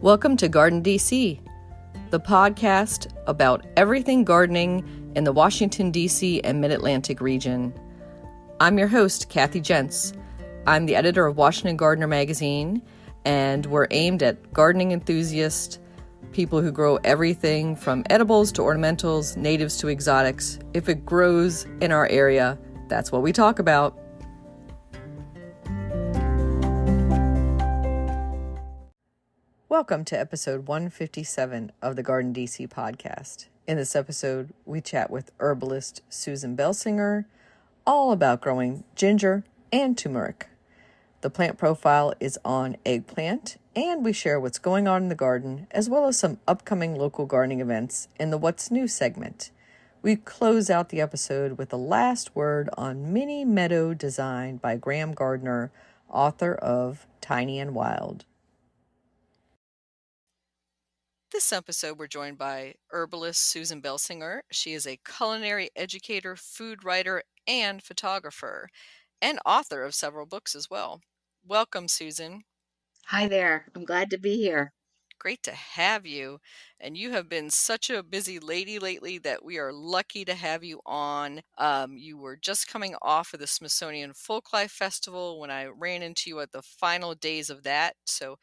Welcome to GardenDC, the podcast about everything gardening in the Washington, D.C. and Mid-Atlantic region. I'm your host, Kathy Jentz. I'm the editor of Washington Gardener magazine, and we're aimed at gardening enthusiasts, people who grow everything from edibles to ornamentals, natives to exotics. If it grows in our area, that's what we talk about. Welcome to episode 157 of the GardenDC podcast. In this episode, we chat with herbalist Susan Belsinger all about growing ginger and turmeric. The plant profile is on eggplant, and we share what's going on in the garden, as well as some upcoming local gardening events in the What's New segment. We close out the episode with the last word on Mini Meadow Design by Graham Gardner, author of Tiny and Wild. This episode, we're joined by herbalist Susan Belsinger. She is a culinary educator, food writer, and photographer, and author of several books as well. Welcome, Susan. Hi there. I'm glad to be here. Great to have you. And you have been such a busy lady lately that we are lucky to have you on. You were just coming off of the Smithsonian Folklife Festival when I ran into you at the final days of that. So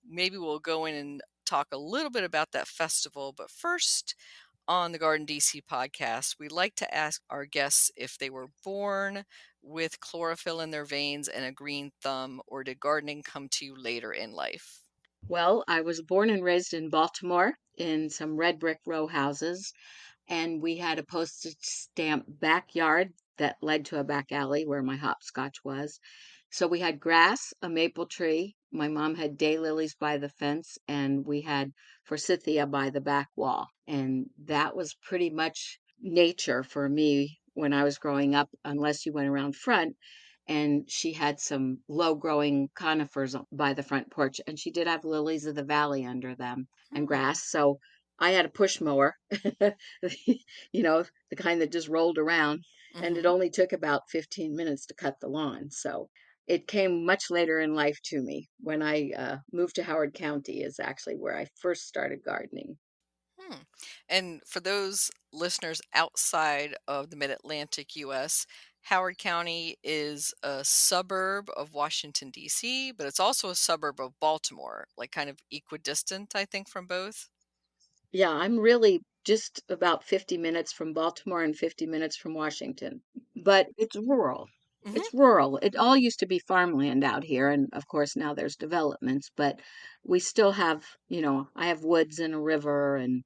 maybe we'll go in and talk a little bit about that festival. But first, on the GardenDC podcast, we like to ask our guests if they were born with chlorophyll in their veins and a green thumb, or did gardening come to you later in life? Well, I was born and raised in Baltimore in some red brick row houses, and we had a postage stamp backyard that led to a back alley where my hopscotch was. So we had grass, a maple tree. My mom had daylilies by the fence, and we had forsythia by the back wall. And that was pretty much nature for me when I was growing up, unless you went around front. And she had some low growing conifers by the front porch, and she did have lilies of the valley under them and grass. So I had a push mower, the kind that just rolled around, and it only took about 15 minutes to cut the lawn. So it came much later in life to me. When I moved to Howard County is actually where I first started gardening. And for those listeners outside of the Mid-Atlantic U.S., Howard County is a suburb of Washington, D.C., but it's also a suburb of Baltimore, like kind of equidistant, I think, from both. Yeah, I'm really just about 50 minutes from Baltimore and 50 minutes from Washington, but it's rural. hmm It's rural. It all used to be farmland out here, and of course now there's developments, but we still have, I have woods and a river and,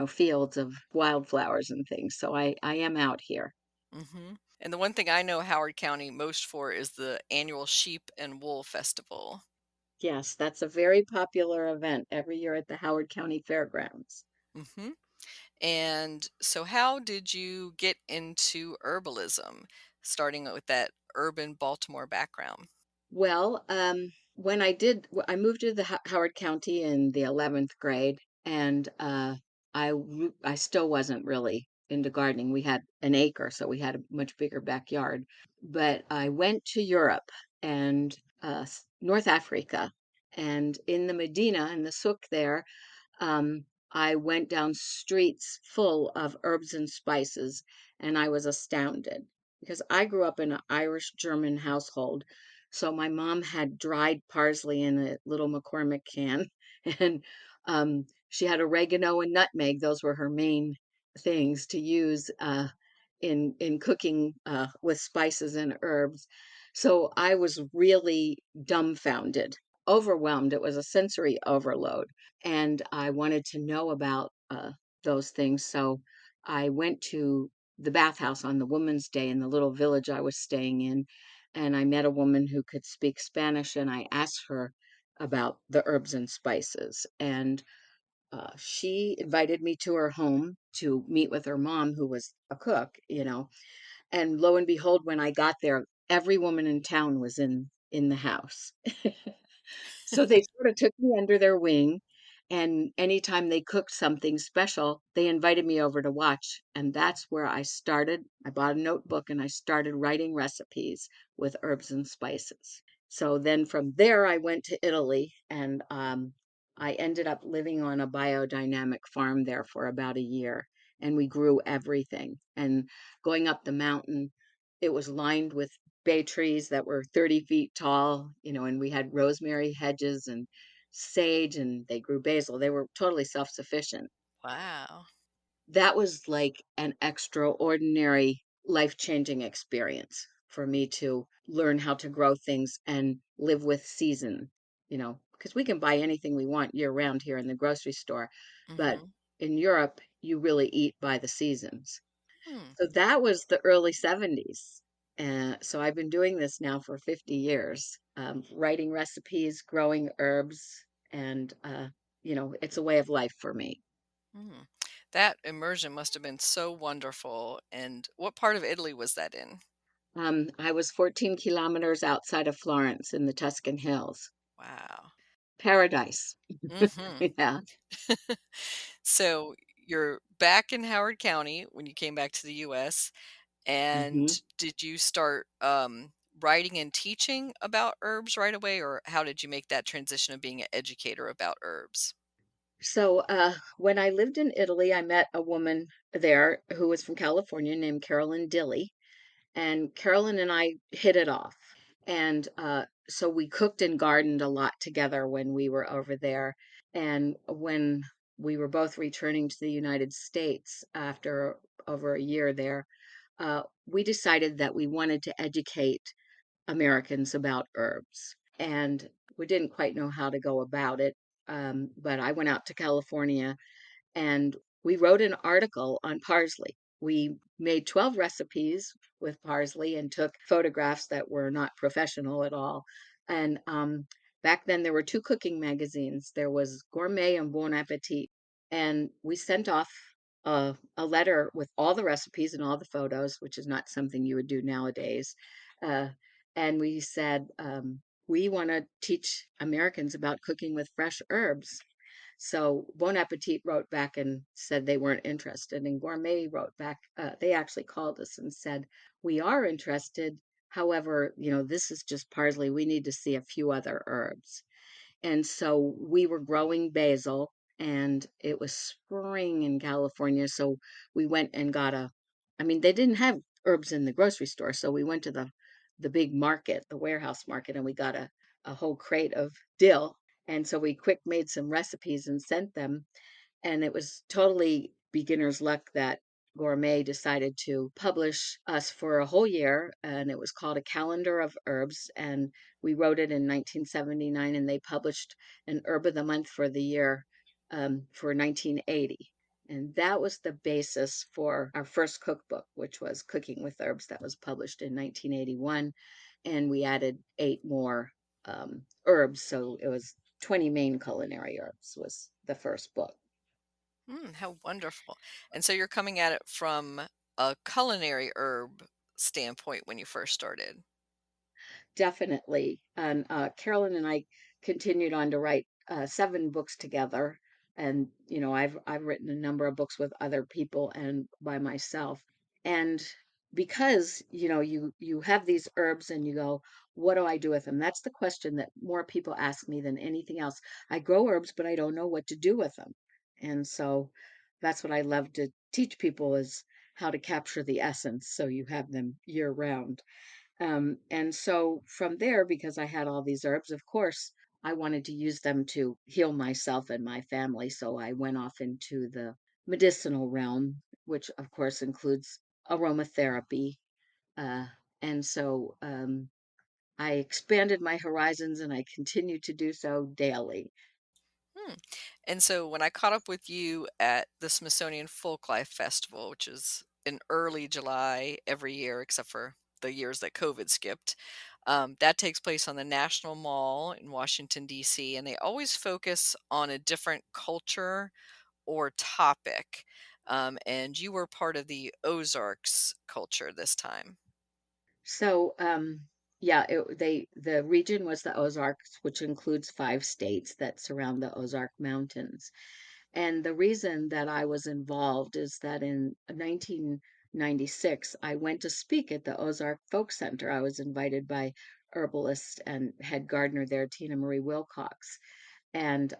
fields of wildflowers and things. So I am out here. And the one thing I know Howard County most for is the annual Sheep and Wool Festival. Yes, that's a very popular event every year at the Howard County Fairgrounds. hmm And so, how did you get into herbalism, starting with that urban Baltimore background? Well, I moved to the Howard County in the 11th grade, and I still wasn't really into gardening. We had an acre, so we had a much bigger backyard. But I went to Europe and North Africa, and in the Medina, in the souk there, I went down streets full of herbs and spices, and I was astounded because I grew up in an Irish German household. So my mom had dried parsley in a little McCormick can, and she had oregano and nutmeg. Those were her main things to use in cooking with spices and herbs. So I was really dumbfounded, overwhelmed. It was a sensory overload, and I wanted to know about those things. So I went to the bathhouse on the Woman's Day in the little village I was staying in, and I met a woman who could speak Spanish, and I asked her about the herbs and spices. And she invited me to her home to meet with her mom, who was a cook. And lo and behold, when I got there, every woman in town was in the house. So they sort of took me under their wing, and anytime they cooked something special, they invited me over to watch, and that's where I started. I bought a notebook and I started writing recipes with herbs and spices. So then from there, I went to Italy and I ended up living on a biodynamic farm there for about a year, and we grew everything. And going up the mountain, it was lined with bay trees that were 30 feet tall, and we had rosemary hedges and sage, and they grew basil. They were totally self-sufficient. Wow. That was like an extraordinary life-changing experience for me to learn how to grow things and live with season, because we can buy anything we want year round here in the grocery store, but Mhm. in Europe, you really eat by the seasons. Hmm. So that was the early 70s. So I've been doing this now for 50 years, writing recipes, growing herbs, and it's a way of life for me. Mm. That immersion must have been so wonderful. And what part of Italy was that in? I was 14 kilometers outside of Florence in the Tuscan Hills. Wow. Paradise. Mhm. Yeah. So you're back in Howard County when you came back to the US. And hmm did you start writing and teaching about herbs right away, or how did you make that transition of being an educator about herbs? So when I lived in Italy, I met a woman there who was from California named Carolyn Dillie, and Carolyn and I hit it off. And so we cooked and gardened a lot together when we were over there. And when we were both returning to the United States after over a year there, we decided that we wanted to educate Americans about herbs. And we didn't quite know how to go about it. But I went out to California and we wrote an article on parsley. We made 12 recipes with parsley and took photographs that were not professional at all. And back then, there were two cooking magazines. There was Gourmet and Bon Appetit. And we sent off a letter with all the recipes and all the photos, which is not something you would do nowadays. Uh, and we said, we want to teach Americans about cooking with fresh herbs. So Bon Appetit wrote back and said they weren't interested, and Gourmet wrote back. They actually called us and said, "We are interested. However, this is just parsley. We need to see a few other herbs." And so we were growing basil, and it was spring in California. So we went and got I mean, they didn't have herbs in the grocery store. So we went to the big market, the warehouse market, and we got a whole crate of dill. And so we quick made some recipes and sent them, and it was totally beginner's luck that Gourmet decided to publish us for a whole year, and it was called A Calendar of Herbs. And we wrote it in 1979, and they published an Herb of the Month for the year for 1980. And that was the basis for our first cookbook, which was Cooking with Herbs, that was published in 1981. And we added 8 more herbs. So it was 20 main culinary herbs was the first book. How wonderful. And so you're coming at it from a culinary herb standpoint when you first started. Definitely. And Carolyn and I continued on to write 7 books together. And I've written a number of books with other people and by myself. And because you have these herbs and you go, what do I do with them? That's the question that more people ask me than anything else. I grow herbs, but I don't know what to do with them. And so that's what I love to teach people is how to capture the essence so you have them year round. And so from there, because I had all these herbs, of course, I wanted to use them to heal myself and my family. So I went off into the medicinal realm, which of course includes aromatherapy. Uh, and so I expanded my horizons and I continue to do so daily. Hmm. And so when I caught up with you at the Smithsonian Folklife Festival, which is in early July every year, except for the years that COVID skipped, that takes place on the National Mall in Washington, D.C., and they always focus on a different culture or topic. And you were part of the Ozarks culture this time. So, yeah, the region was the Ozarks, which includes 5 states that surround the Ozark Mountains. And the reason that I was involved is that in 1996, I went to speak at the Ozark Folk Center. I was invited by herbalist and head gardener there, Tina Marie Wilcox. And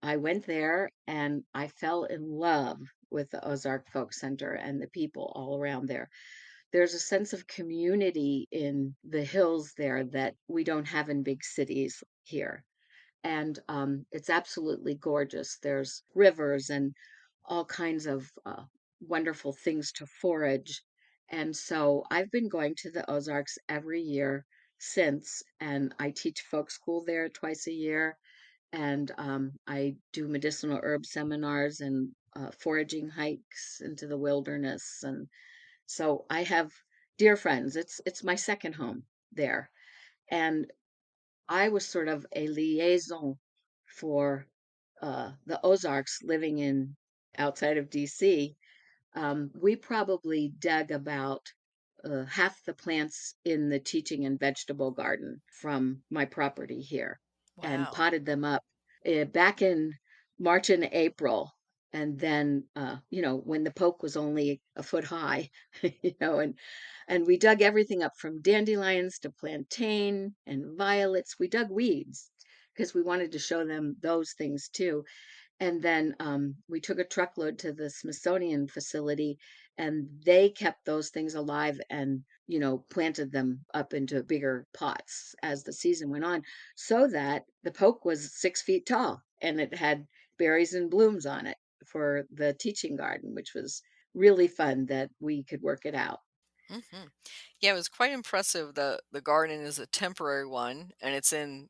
I went there and I fell in love with the Ozark Folk Center and the people all around there. There's a sense of community in the hills there that we don't have in big cities here. And it's absolutely gorgeous. There's rivers and all kinds of wonderful things to forage. And so I've been going to the Ozarks every year since, and I teach folk school there twice a year. And I do medicinal herb seminars and foraging hikes into the wilderness. And so I have dear friends. It's my second home there. And I was sort of a liaison for the Ozarks living in outside of DC. We probably dug about half the plants in the teaching and vegetable garden from my property here and Wow. potted them up back in March and April. And then, when the poke was only a foot high, and we dug everything up from dandelions to plantain and violets. We dug weeds because we wanted to show them those things too. And then we took a truckload to the Smithsonian facility, and they kept those things alive and, planted them up into bigger pots as the season went on, so that the poke was 6 feet tall and it had berries and blooms on it for the teaching garden, which was really fun that we could work it out. Hmm. Yeah, it was quite impressive. The garden is a temporary one, and it's in,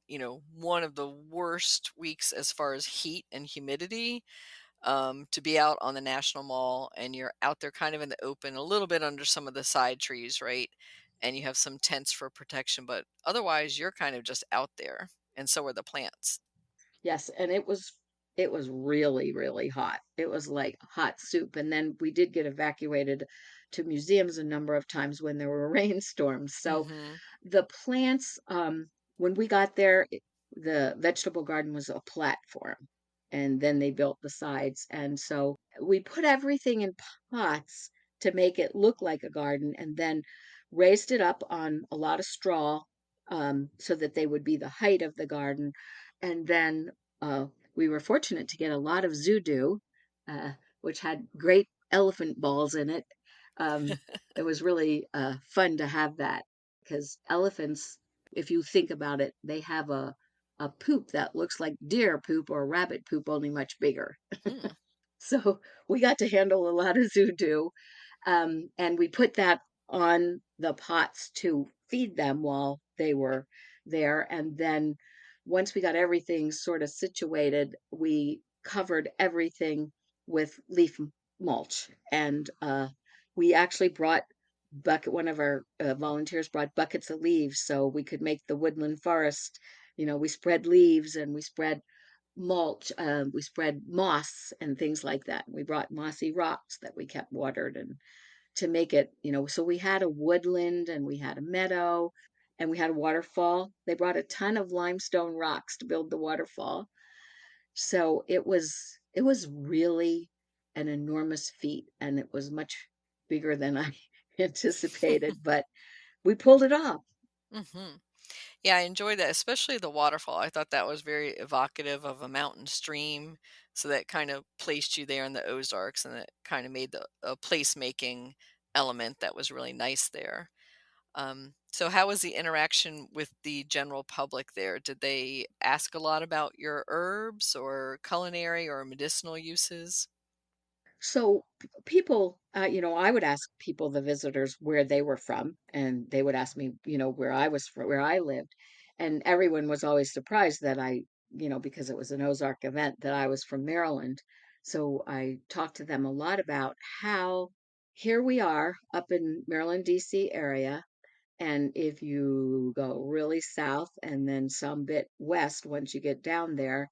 one of the worst weeks as far as heat and humidity. To be out on the National Mall and you're out there kind of in the open, a little bit under some of the side trees, right? And you have some tents for protection, but otherwise you're kind of just out there. And so are the plants. Yes, and it was really, really hot. It was like hot soup. And then we did get evacuated to museums a number of times when there were rainstorms. So Hmm. the plants, when we got there, the vegetable garden was a platform, and then they built the sides. And so we put everything in pots to make it look like a garden, and then raised it up on a lot of straw, so that they would be the height of the garden. And then uh, we were fortunate to get a lot of zoodoo, uh, which had great elephant balls in it. It was really fun to have that because elephants, if you think about it, they have a poop that looks like deer poop or rabbit poop, only much bigger. Hmm. So we got to handle a lot of zoodoo, and we put that on the pots to feed them while they were there. And then once we got everything sort of situated, we covered everything with leaf mulch. And we actually brought one of our volunteers brought buckets of leaves so we could make the woodland forest. We spread leaves and we spread mulch, we spread moss and things like that. We brought mossy rocks that we kept watered and to make it, so we had a woodland and we had a meadow and we had a waterfall. They brought a ton of limestone rocks to build the waterfall. So it was really an enormous feat and it was much bigger than I anticipated, but we pulled it off. Hmm. Yeah, I enjoyed that, especially the waterfall. I thought that was very evocative of a mountain stream. So that kind of placed you there in the Ozarks and it kind of made the a placemaking element that was really nice there. So how was the interaction with the general public there? Did they ask a lot about your herbs or culinary or medicinal uses? So people, I would ask people, the visitors, where they were from, and they would ask me, where I was from, where I lived, and everyone was always surprised that because it was an Ozark event, that I was from Maryland. So I talked to them a lot about how here we are up in Maryland, D.C. area, and if you go really south and then some bit west, once you get down there,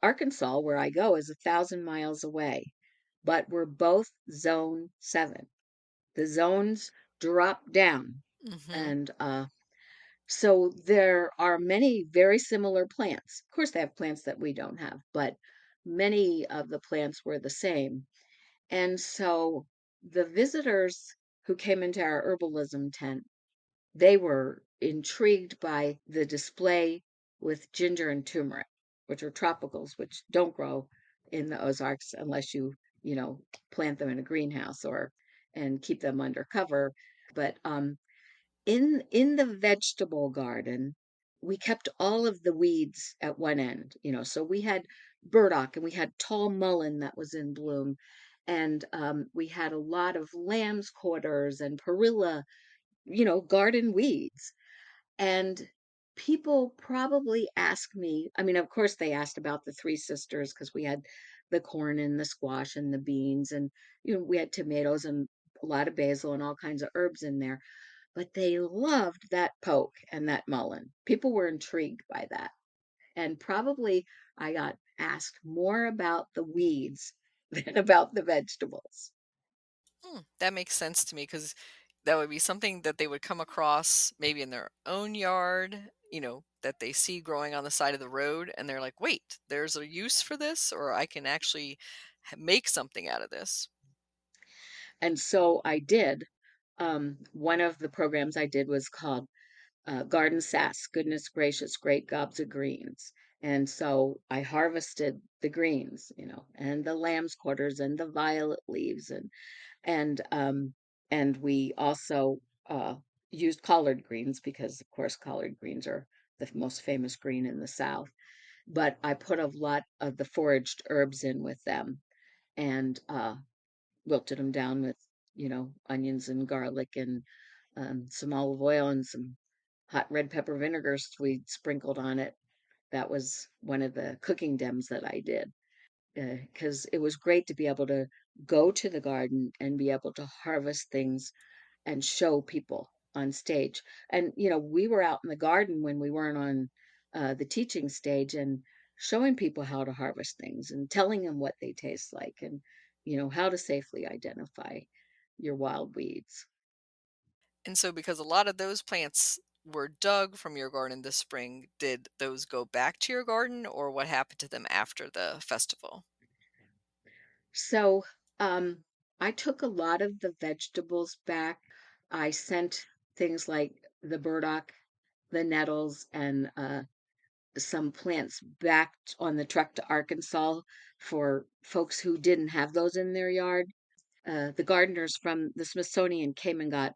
Arkansas, where I go, is 1,000 miles away, but we're both zone 7. The zones drop down. Mhm. And so there are many very similar plants. Of course, they have plants that we don't have, but many of the plants were the same. And so the visitors who came into our herbalism tent, they were intrigued by the display with ginger and turmeric. which are tropicals, which don't grow in the Ozarks unless you know, plant them in a greenhouse or and keep them under cover. But in the vegetable garden, we kept all of the weeds at one end, you know. So we had burdock and we had tall mullein that was in bloom, and we had a lot of lamb's quarters and perilla, you know, garden weeds. And people probably ask me, I mean, of course, they asked about the three sisters because we had the corn and the squash and the beans, and, you know, we had tomatoes and a lot of basil and all kinds of herbs in there. But they loved that poke and that mullein. People were intrigued by that. And probably I got asked more about the weeds than about the vegetables. That makes sense to me because that would be something that they would come across maybe in their own yard, that they see growing on the side of the road, and they're like, wait, there's a use for this, or I can actually make something out of this. And so I did. One of the programs I did was called Garden Sass, Goodness Gracious, Great Gobs of Greens. And so I harvested the greens, you know, and the lamb's quarters and the violet leaves and and we also used collard greens because of course collard greens are the most famous green in the South. But I put a lot of the foraged herbs in with them and wilted them down with, you know, onions and garlic and some olive oil and some hot red pepper vinegar we sprinkled on it. That was one of the cooking dems that I did because it was great to be able to go to the garden and be able to harvest things and show people on stage. And, you know, we were out in the garden when we weren't on the teaching stage and showing people how to harvest things and telling them what they taste like and, you know, how to safely identify your wild weeds. And so, because a lot of those plants were dug from your garden this spring, did those go back to your garden, or what happened to them after the festival? So, I took a lot of the vegetables back. I sent things like the burdock, the nettles, and some plants back on the truck to Arkansas for folks who didn't have those in their yard. The gardeners from the Smithsonian came and got,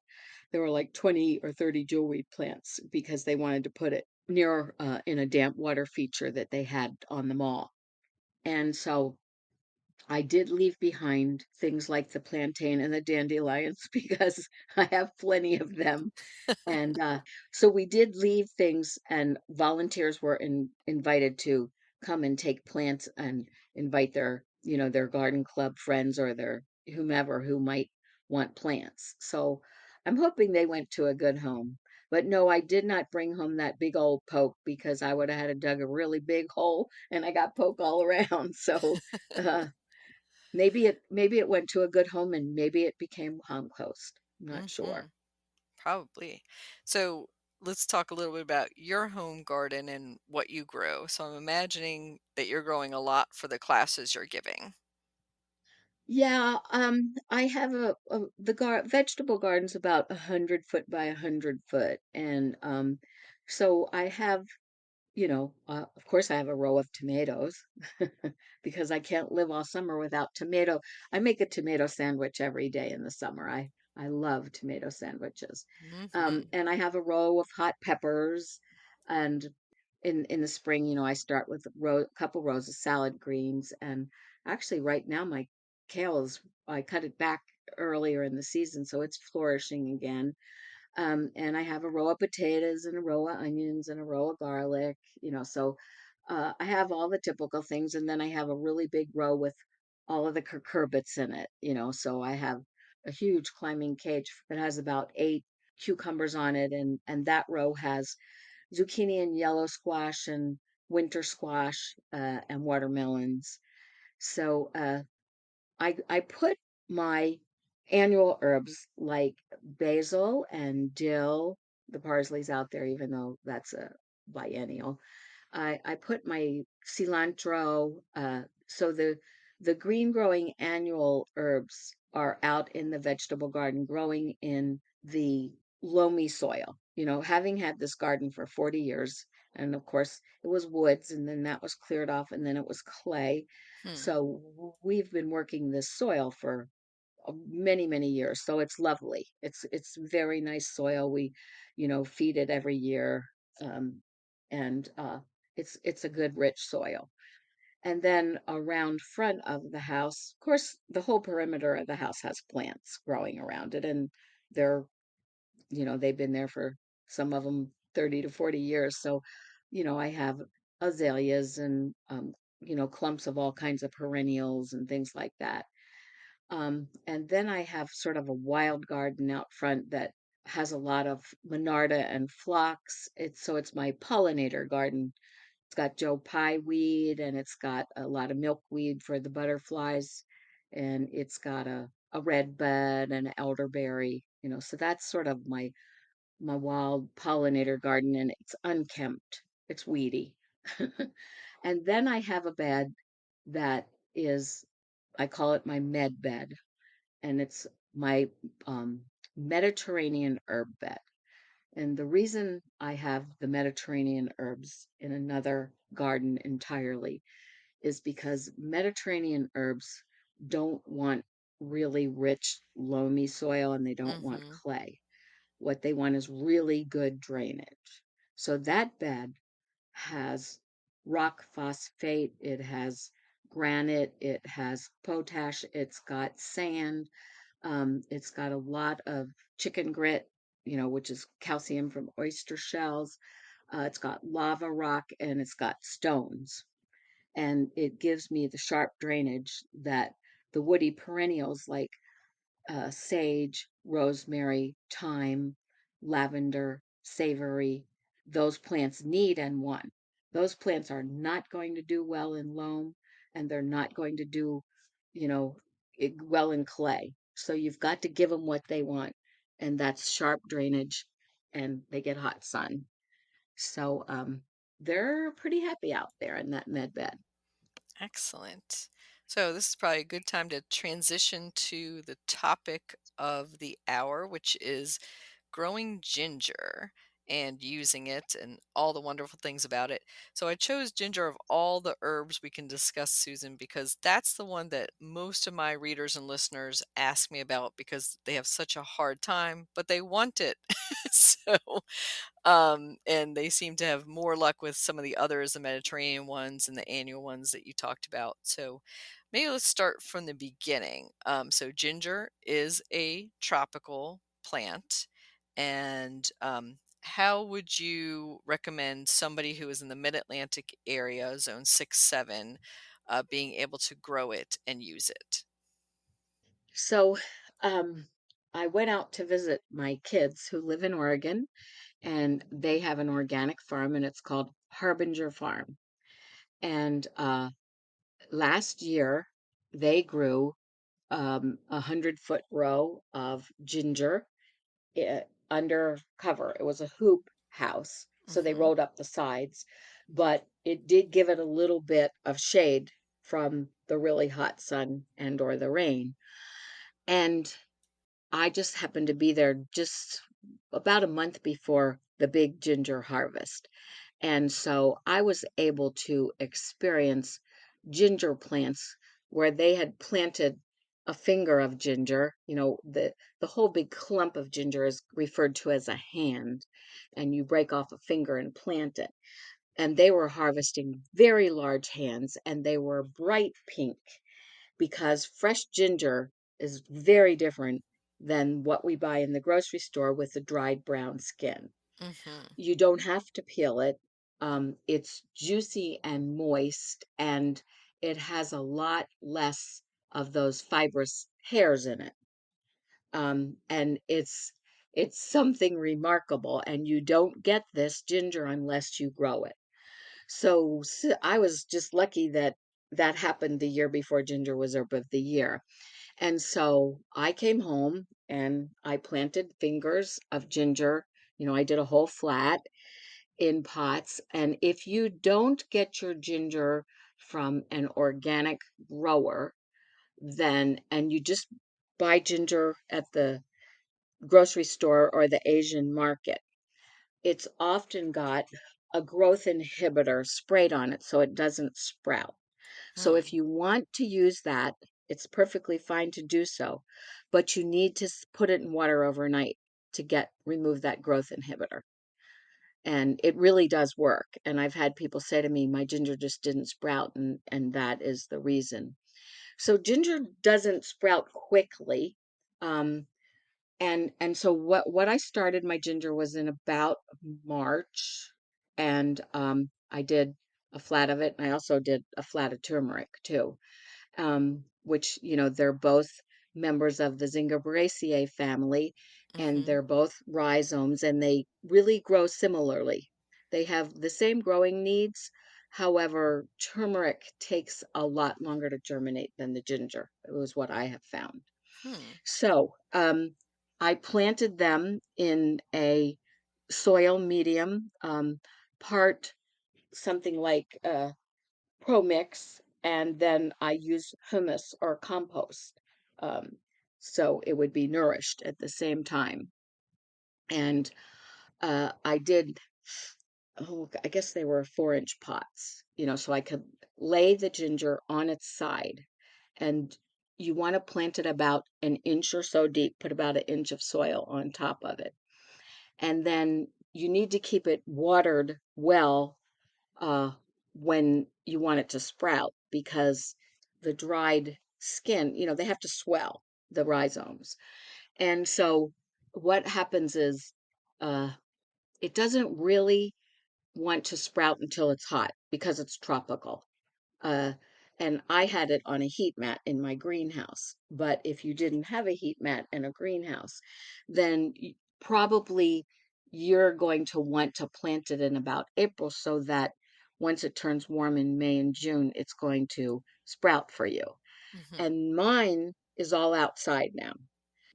there were like 20 or 30 jewelweed plants because they wanted to put it near in a damp water feature that they had on the mall. And so I did leave behind things like the plantain and the dandelions because I have plenty of them. And so we did leave things, and volunteers were invited to come and take plants and invite their, you know, their garden club friends or their whomever who might want plants. So I'm hoping they went to a good home. But no, I did not bring home that big old poke because I would have had to dug a really big hole and I got poke all around. So uh, maybe it went to a good home and maybe it became compost. I'm not Hmm. sure. Probably. So let's talk a little bit about your home garden and what you grow. So I'm imagining that you're growing a lot for the classes you're giving. Yeah, I have the vegetable garden's about 100 foot by 100 foot, and so I have, you know, of course, I have a row of tomatoes because I can't live all summer without tomato. I make a tomato sandwich every day in the summer. I love tomato sandwiches. Hmm. And I have a row of hot peppers, and in the spring, you know, I start with couple rows of salad greens, and actually, right now my kale is I cut it back earlier in the season, so it's flourishing again. And I have a row of potatoes and a row of onions and a row of garlic, you know, so I have all the typical things. And then I have a really big row with all of the cucurbits in it, you know, so I have a huge climbing cage that has about 8 cucumbers on it. And that row has zucchini and yellow squash and winter squash and watermelons. So I put my annual herbs like basil and dill, the parsley's out there, even though that's a biennial. I put my cilantro, so the green growing annual herbs are out in the vegetable garden growing in the loamy soil. having had this garden for 40 years, and of course it was woods, and then that was cleared off, and then it was clay. Hmm. So we've been working this soil for many, many years. So it's lovely. It's very nice soil. We, feed it every year, um, and it's a good rich soil. And then around front of the house, of course, the whole perimeter of the house has plants growing around it, and they're they've been there for some of them 30 to 40 years. So, I have azaleas and, clumps of all kinds of perennials and things like that. And then I have sort of a wild garden out front that has a lot of monarda and phlox. It's my pollinator garden. It's got Joe Pye weed and it's got a lot of milkweed for the butterflies, and it's got a red bud and an elderberry, so that's sort of my wild pollinator garden, and it's unkempt. It's weedy. And then I have a bed that is, I call it my med bed, and it's my um, Mediterranean herb bed. And the reason I have the Mediterranean herbs in another garden entirely is because Mediterranean herbs don't want really rich, loamy soil and they don't want Mm-hmm. clay. What they want is really good drainage. So that bed has rock phosphate, it has granite, it has potash, it's got sand, it's got a lot of chicken grit, which is calcium from oyster shells. It's got lava rock and it's got stones. And it gives me the sharp drainage that the woody perennials like sage, rosemary, thyme, lavender, savory, those plants need and want. Those plants are not going to do well in loam and they're not going to do, you know, well in clay. So you've got to give them what they want, and that's sharp drainage and they get hot sun. So they're pretty happy out there in that med bed. Excellent. So, this is probably a good time to transition to the topic of the hour, which is growing ginger and using it and all the wonderful things about it. So, I chose ginger of all the herbs we can discuss, Susan, because that's the one that most of my readers and listeners ask me about because they have such a hard time, but they want it. So, and they seem to have more luck with some of the others, the Mediterranean ones and the annual ones that you talked about. So maybe let's start from the beginning. So ginger is a tropical plant, and how would you recommend somebody who is in the Mid-Atlantic area, zone 6, 7, being able to grow it and use it? So I went out to visit my kids who live in Oregon, and they have an organic farm, and it's called Harbinger Farm. And last year, they grew 100-foot row of ginger under cover. It was a hoop house, so they Hmm. rolled up the sides, but it did give it a little bit of shade from the really hot sun and or the rain. And I just happened to be there just about a month before the big ginger harvest. And so I was able to experience ginger plants where they had planted a finger of ginger. The whole big clump of ginger is referred to as a hand, and you break off a finger and plant it. And they were harvesting very large hands, and they were bright pink because fresh ginger is very different than what we buy in the grocery store with the dried brown skin. Hmm. You don't have to peel it. It's juicy and moist, and it has a lot less of those fibrous hairs in it. And it's something remarkable, and you don't get this ginger unless you grow it. So, I was just lucky that that happened the year before ginger was herb of the year. And so I came home and I planted fingers of ginger. I did a whole flat in pots. And if you don't get your ginger from an organic grower, and you just buy ginger at the grocery store or the Asian market, it's often got a growth inhibitor sprayed on it so it doesn't sprout. So if Hmm. you want to use that, it's perfectly fine to do so, but you need to put it in water overnight to get remove that growth inhibitor. And it really does work. And I've had people say to me, my ginger just didn't sprout, and that is the reason. So ginger doesn't sprout quickly. Um, and so what I started my ginger was in about March, and I did a flat of it, and I also did a flat of turmeric too, which, they're both members of the Zingiberaceae family, and Mm-hmm. they're both rhizomes, and they really grow similarly. They have the same growing needs. However, turmeric takes a lot longer to germinate than the ginger. It was what I have found. Hmm. So, I planted them in a soil medium, part something like Pro Mix, and then I use humus or compost. Um, so it would be nourished at the same time. And I did, oh, I guess they were 4-inch pots, so I could lay the ginger on its side. And you want to plant it about an inch or so deep, put about an inch of soil on top of it. And then you need to keep it watered well uh, when you want it to sprout because the dried skin, they have to swell the rhizomes. And so what happens is uh, it doesn't really want to sprout until it's hot because it's tropical. Uh, and I had it on a heat mat in my greenhouse. But if you didn't have a heat mat in a greenhouse, then probably you're going to want to plant it in about April so that once it turns warm in May and June, it's going to sprout for you. Mm-hmm. And mine is all outside now.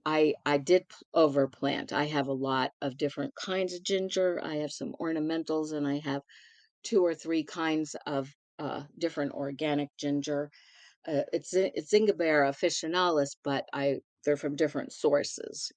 I did overplant. I have a lot of different kinds of ginger. I have some ornamentals, and I have 2 or 3 kinds of different organic ginger. It's Zingibera officinalis, but I they're from different sources.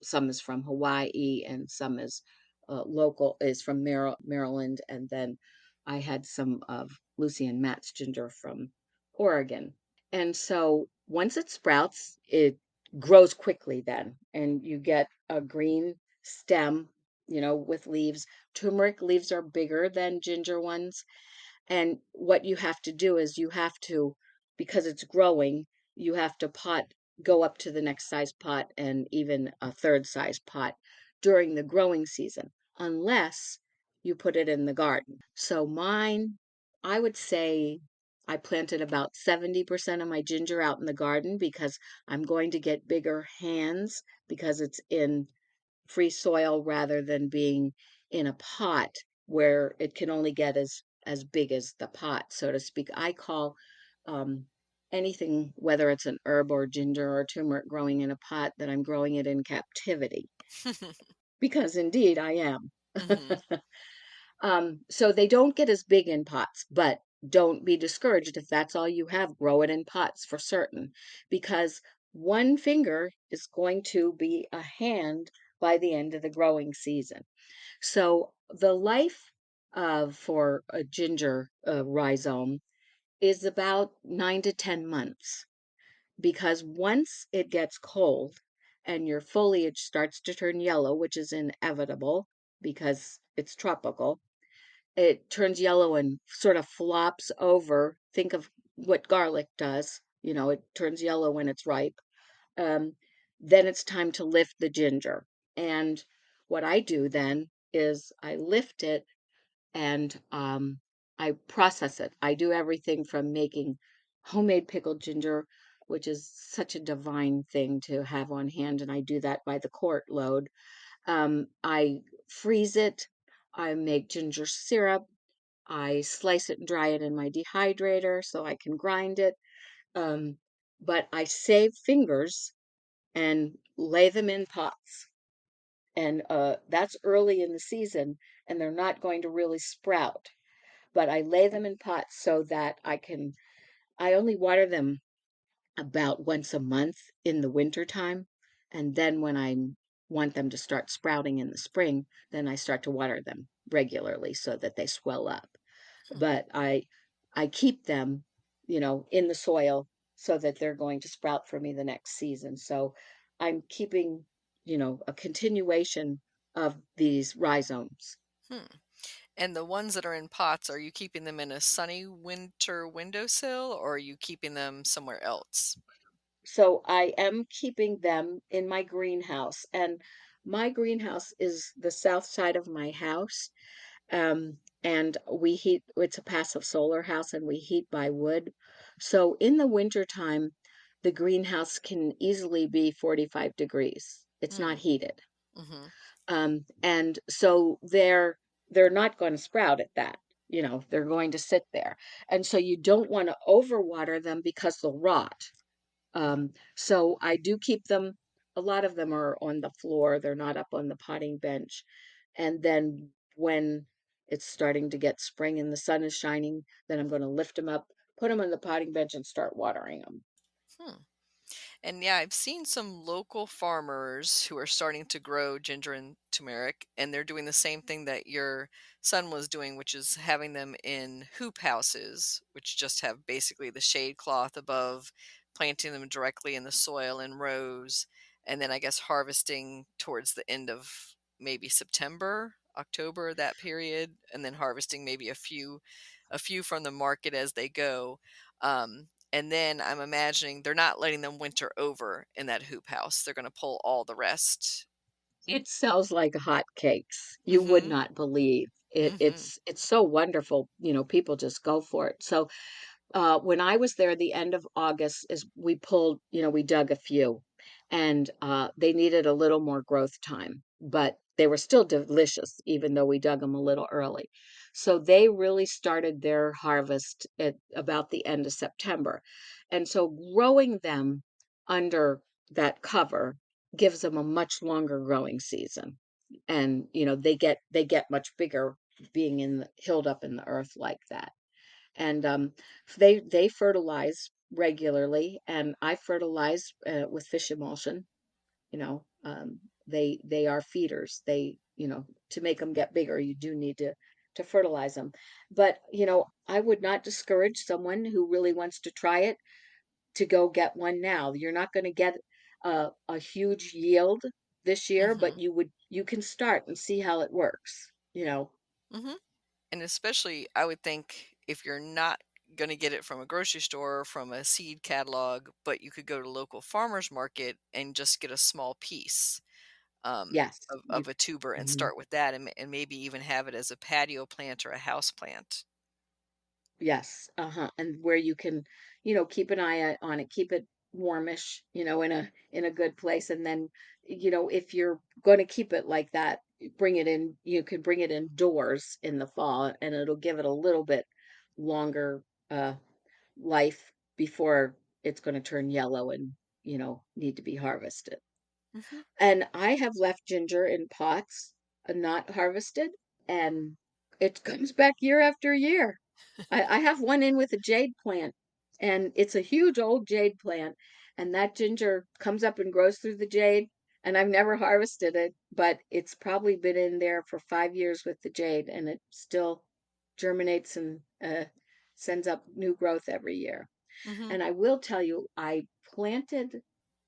Some is from Hawaii, and some is from Maryland, and then I had some of Lucy and Matt's ginger from Oregon. And so once it sprouts, it grows quickly then, and you get a green stem, with leaves. Turmeric leaves are bigger than ginger ones. And what you have to do is because it's growing, you have to go up to the next size pot and even a third size pot during the growing season, unless you put it in the garden. So mine, I would say I planted about 70% of my ginger out in the garden because I'm going to get bigger hands because it's in free soil rather than being in a pot where it can only get as big as the pot, so to speak. I call um, anything, whether it's an herb or ginger or turmeric growing in a pot, that I'm growing it in captivity because indeed I am. Mm-hmm. So they don't get as big in pots, but don't be discouraged if that's all you have. Grow it in pots for certain, because one finger is going to be a hand by the end of the growing season. So the life for a ginger rhizome is about 9 to 10 months, because once it gets cold and your foliage starts to turn yellow, which is inevitable because it's tropical, it turns yellow and sort of flops over. Think of what garlic does. It turns yellow when it's ripe. Um, then it's time to lift the ginger. And what I do then is I lift it and I process it. I do everything from making homemade pickled ginger, which is such a divine thing to have on hand, and I do that by the quart load. I freeze it. I make ginger syrup. I slice it and dry it in my dehydrator so I can grind it. Um, but I save fingers and lay them in pots. And that's early in the season, and they're not going to really sprout. But I lay them in pots so that I only water them about once a month in the winter time. And then when I'm want them to start sprouting in the spring, then I start to water them regularly so that they swell up. Hmm. But I keep them, in the soil so that they're going to sprout for me the next season. So I'm keeping, a continuation of these rhizomes. Hmm. And the ones that are in pots, are you keeping them in a sunny winter windowsill or are you keeping them somewhere else? So I am keeping them in my greenhouse, and my greenhouse is the south side of my house. And it's a passive solar house and we heat by wood. So in the wintertime, the greenhouse can easily be 45 degrees. It's not Hmm. heated. Mm-hmm. And so they're not going to sprout at that. They're going to sit there. And so you don't want to overwater them because they'll rot. So I do keep them. A lot of them are on the floor. They're not up on the potting bench. And then when it's starting to get spring and the sun is shining, then I'm going to lift them up, put them on the potting bench and start watering them. Hmm. And yeah, I've seen some local farmers who are starting to grow ginger and turmeric, and they're doing the same thing that your son was doing, which is having them in hoop houses, which just have basically the shade cloth above, planting them directly in the soil in rows, and then I guess harvesting towards the end of maybe September, October, that period, and then harvesting maybe a few from the market as they go. And then I'm imagining they're not letting them winter over in that hoop house. They're gonna pull all the rest. It sells like hotcakes. You would Mhm. not believe it. Mhm. It's so wonderful. People just go for it. So when I was there, the end of August is we pulled, we dug a few, and they needed a little more growth time, but they were still delicious, even though we dug them a little early. So they really started their harvest at about the end of September, and so growing them under that cover gives them a much longer growing season, and they get much bigger being hilled up in the earth like that. And they fertilize regularly, and I fertilize with fish emulsion. They are feeders. To make them get bigger, you do need to fertilize them. But I would not discourage someone who really wants to try it to go get one now. You're not going to get a huge yield this year, but Mhm. you can start and see how it works. Mhm. And especially, I would think if you're not gonna get it from a grocery store or from a seed catalog, but you could go to local farmer's market and just get a small piece, Yes, of a tuber and mhm. start with that and maybe even have it as a patio plant or a house plant. Yes, uh-huh, and where you can, keep an eye on it, keep it warmish, in a good place, and then, if you're gonna keep it like that, you can bring it indoors in the fall, and it'll give it a little bit longer, life before it's gonna turn yellow and, need to be harvested. Mhm. And I have left ginger in pots, not harvested, and it comes back year after year. I have one in with a jade plant, and it's a huge old jade plant, and that ginger comes up and grows through the jade, and I've never harvested it, but it's probably been in there for 5 years with the jade, and it still germinates and, sends up new growth every year. Mhm. And I will tell you, I planted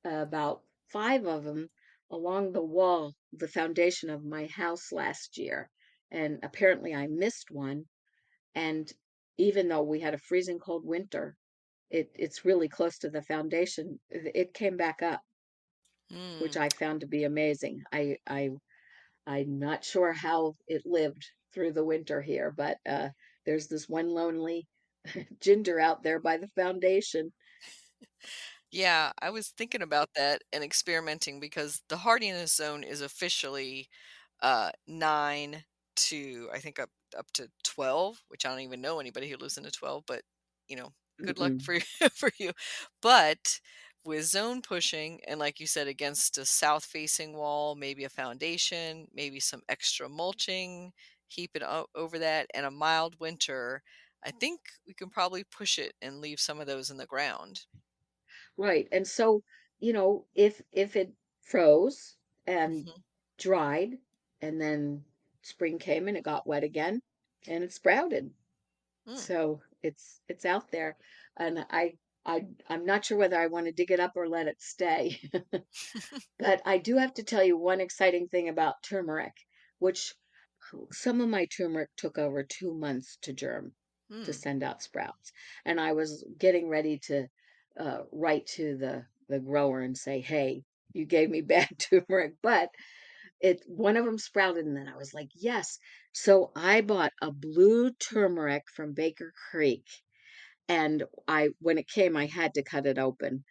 about 5 of them along the foundation of my house last year, and apparently I missed one, and even though we had a freezing cold winter, it's really close to the foundation. It came back up, which Mm. I found to be amazing. I'm not sure how it lived through the winter here, but there's this one lonely ginger out there by the foundation. Yeah, I was thinking about that and experimenting because the hardiness zone is officially 9 to I think up to 12, which I don't even know anybody who lives in a 12, but you know, good luck Mm-mm. for you for you. But with zone pushing and like you said against a south facing wall, maybe a foundation, maybe some extra mulching, heap it over that and a mild winter, I think we can probably push it and leave some of those in the ground. Right. And so, if it froze, and Mhm. dried, and then spring came and it got wet again and it sprouted. Mm. So it's out there, and I'm not sure whether I want to dig it up or let it stay. But I do have to tell you one exciting thing about turmeric, which some of my turmeric took over 2 months to germ, to Mm. send out sprouts. And I was getting ready to write to the grower and say, "Hey, you gave me bad turmeric," but it one of them sprouted, and then I was like, "Yes." So I bought a blue turmeric from Baker Creek, and I when it came, I had to cut it open,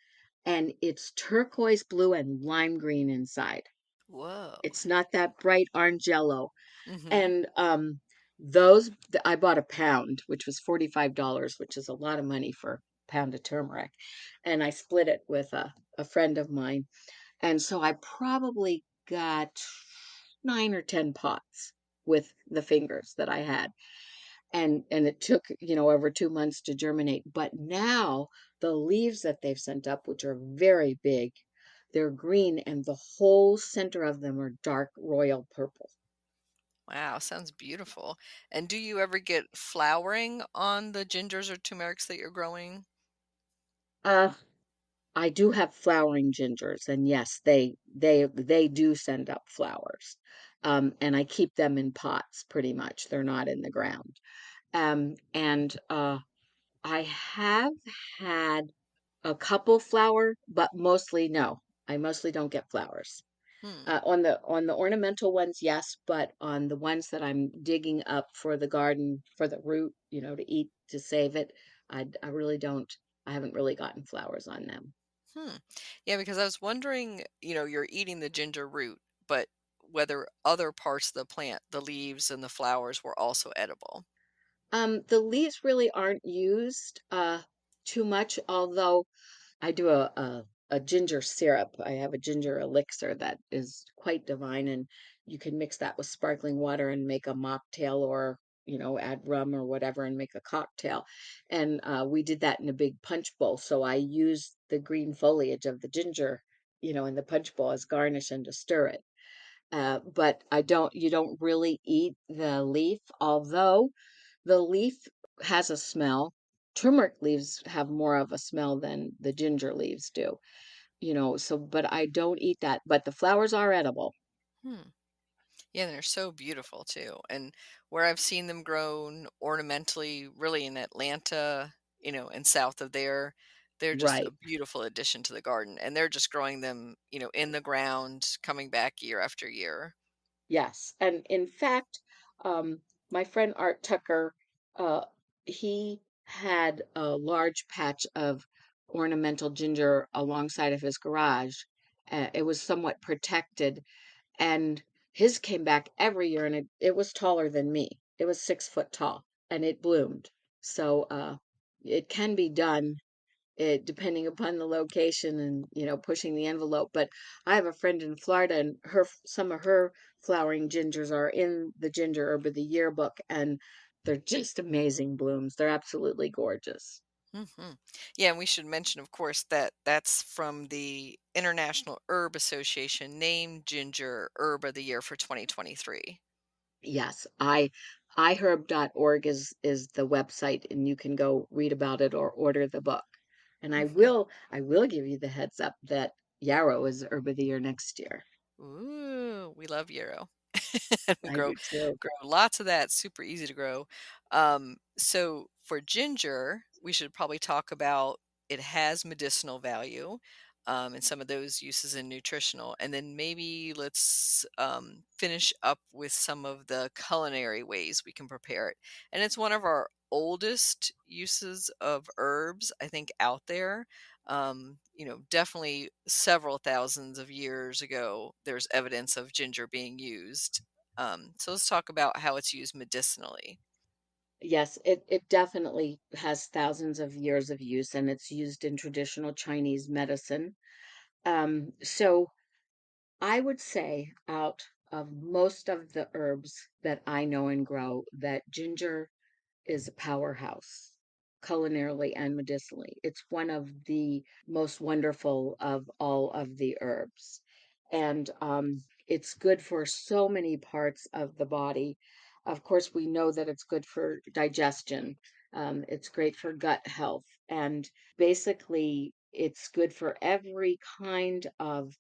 and it's turquoise blue and lime green inside. Whoa. It's not that bright orange yellow. Mhm. And those I bought a pound, which was $45, which is a lot of money for a pound of turmeric. And I split it with a friend of mine. And so I probably got 9 or 10 pots with the fingers that I had. And it took, over 2 months to germinate. But now the leaves that they've sent up, which are very big, they're green and the whole center of them are dark royal purple. Wow, sounds beautiful. And do you ever get flowering on the gingers or turmerics that you're growing? Uh, I do have flowering gingers, and yes, they do send up flowers. And I keep them in pots pretty much. They're not in the ground. And I have had a couple flower, but mostly no. I mostly don't get flowers. Hmm. On the ornamental ones, yes, but on the ones that I'm digging up for the garden, for the root, to eat, to save it, I really don't. I haven't really gotten flowers on them. Hmm. Yeah, because I was wondering, you're eating the ginger root, but whether other parts of the plant, the leaves and the flowers were also edible. The leaves really aren't used too much, although I do a ginger syrup. I have a ginger elixir that is quite divine, and you can mix that with sparkling water and make a mocktail, or add rum or whatever and make a cocktail. And we did that in a big punch bowl. So I used the green foliage of the ginger, in the punch bowl as garnish and to stir it. But you don't really eat the leaf, although the leaf has a smell. Turmeric leaves have more of a smell than the ginger leaves do, so but I don't eat that, but the flowers are edible. Hmm. Yeah, they're so beautiful too. And where I've seen them grown ornamentally, really in Atlanta, and south of there, they're just a Right. beautiful addition to the garden. And they're just growing them, in the ground, coming back year after year. Yes. And in fact, my friend Art Tucker, uh, he had a large patch of ornamental ginger alongside of his garage. It was somewhat protected, and his came back every year, and it was taller than me. It was 6 foot tall, and it bloomed. So it can be done, depending upon the location and pushing the envelope. But I have a friend in Florida, and some of her flowering gingers are in the Ginger Herb of the Year book, and they're just amazing blooms. They're absolutely gorgeous. Hmm. Yeah, and we should mention, of course, that that's from the International Herb Association named Ginger Herb of the Year for 2023. Yes, iherb.org is the website, and you can go read about it or order the book. And Hmm. I will give you the heads up that yarrow is Herb of the Year next year. Ooh, we love yarrow. We I do too. grow lots of that, super easy to grow. So for ginger, we should probably talk about it has medicinal value, and some of those uses in nutritional. And then maybe let's finish up with some of the culinary ways we can prepare it. And it's one of our oldest uses of herbs, I think, out there. Definitely several thousands of years ago, there's evidence of ginger being used. So let's talk about how it's used medicinally. Yes, it definitely has thousands of years of use, and it's used in traditional Chinese medicine. So I would say, out of most of the herbs that I know and grow, that ginger is a powerhouse culinarily and medicinally. It's one of the most wonderful of all of the herbs. and it's good for so many parts of the body. Of course, we know that it's good for digestion. It's great for gut health, and basically, it's good for every kind of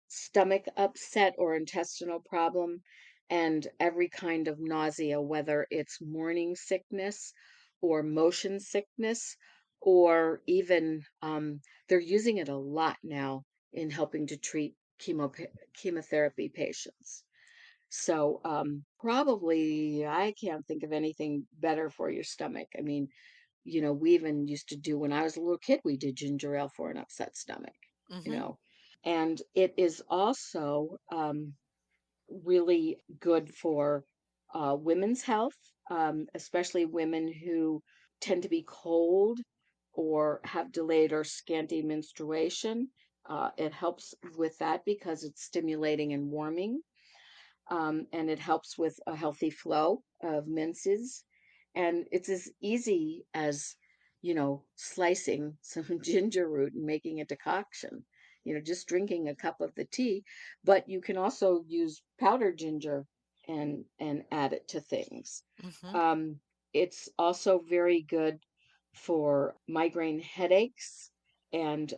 stomach upset or intestinal problem and every kind of nausea, whether it's morning sickness or motion sickness, or even they're using it a lot now in helping to treat chemotherapy patients. So probably I can't think of anything better for your stomach. I mean, we even used to do when I was a little kid, we did ginger ale for an upset stomach, you Mhm. know. And it is also really good for women's health, especially women who tend to be cold or have delayed or scanty menstruation. It helps with that because it's stimulating and warming, and it helps with a healthy flow of minces. And it's as easy as, slicing some ginger root and making a decoction, just drinking a cup of the tea. But you can also use powdered ginger and add it to things. Mhm. Um, it's also very good for migraine headaches, and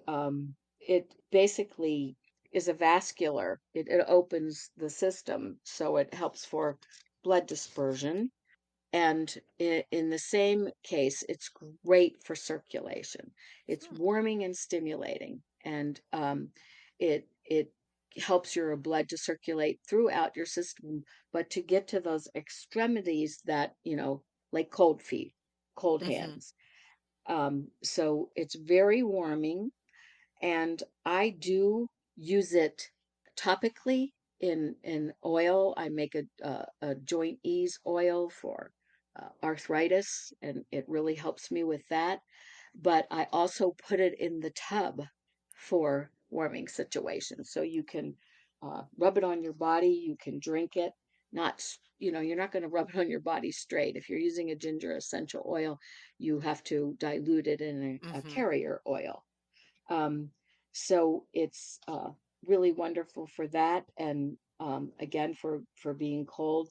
it basically is a vascular. It opens the system, so it helps for blood dispersion. And in the same case, it's great for circulation. It's Hmm. warming and stimulating, and it helps your blood to circulate throughout your system, but to get to those extremities that, like cold feet, cold Mhm. hands. So it's very warming, and I do use it topically in oil. I make a joint ease oil for arthritis, and it really helps me with that. But I also put it in the tub for warming situations, so you can rub it on your body. You can drink it. Not, you're not going to rub it on your body straight. If you're using a ginger essential oil, you have to dilute it in a Mhm. carrier oil. um, so it's really wonderful for that, and again for being cold,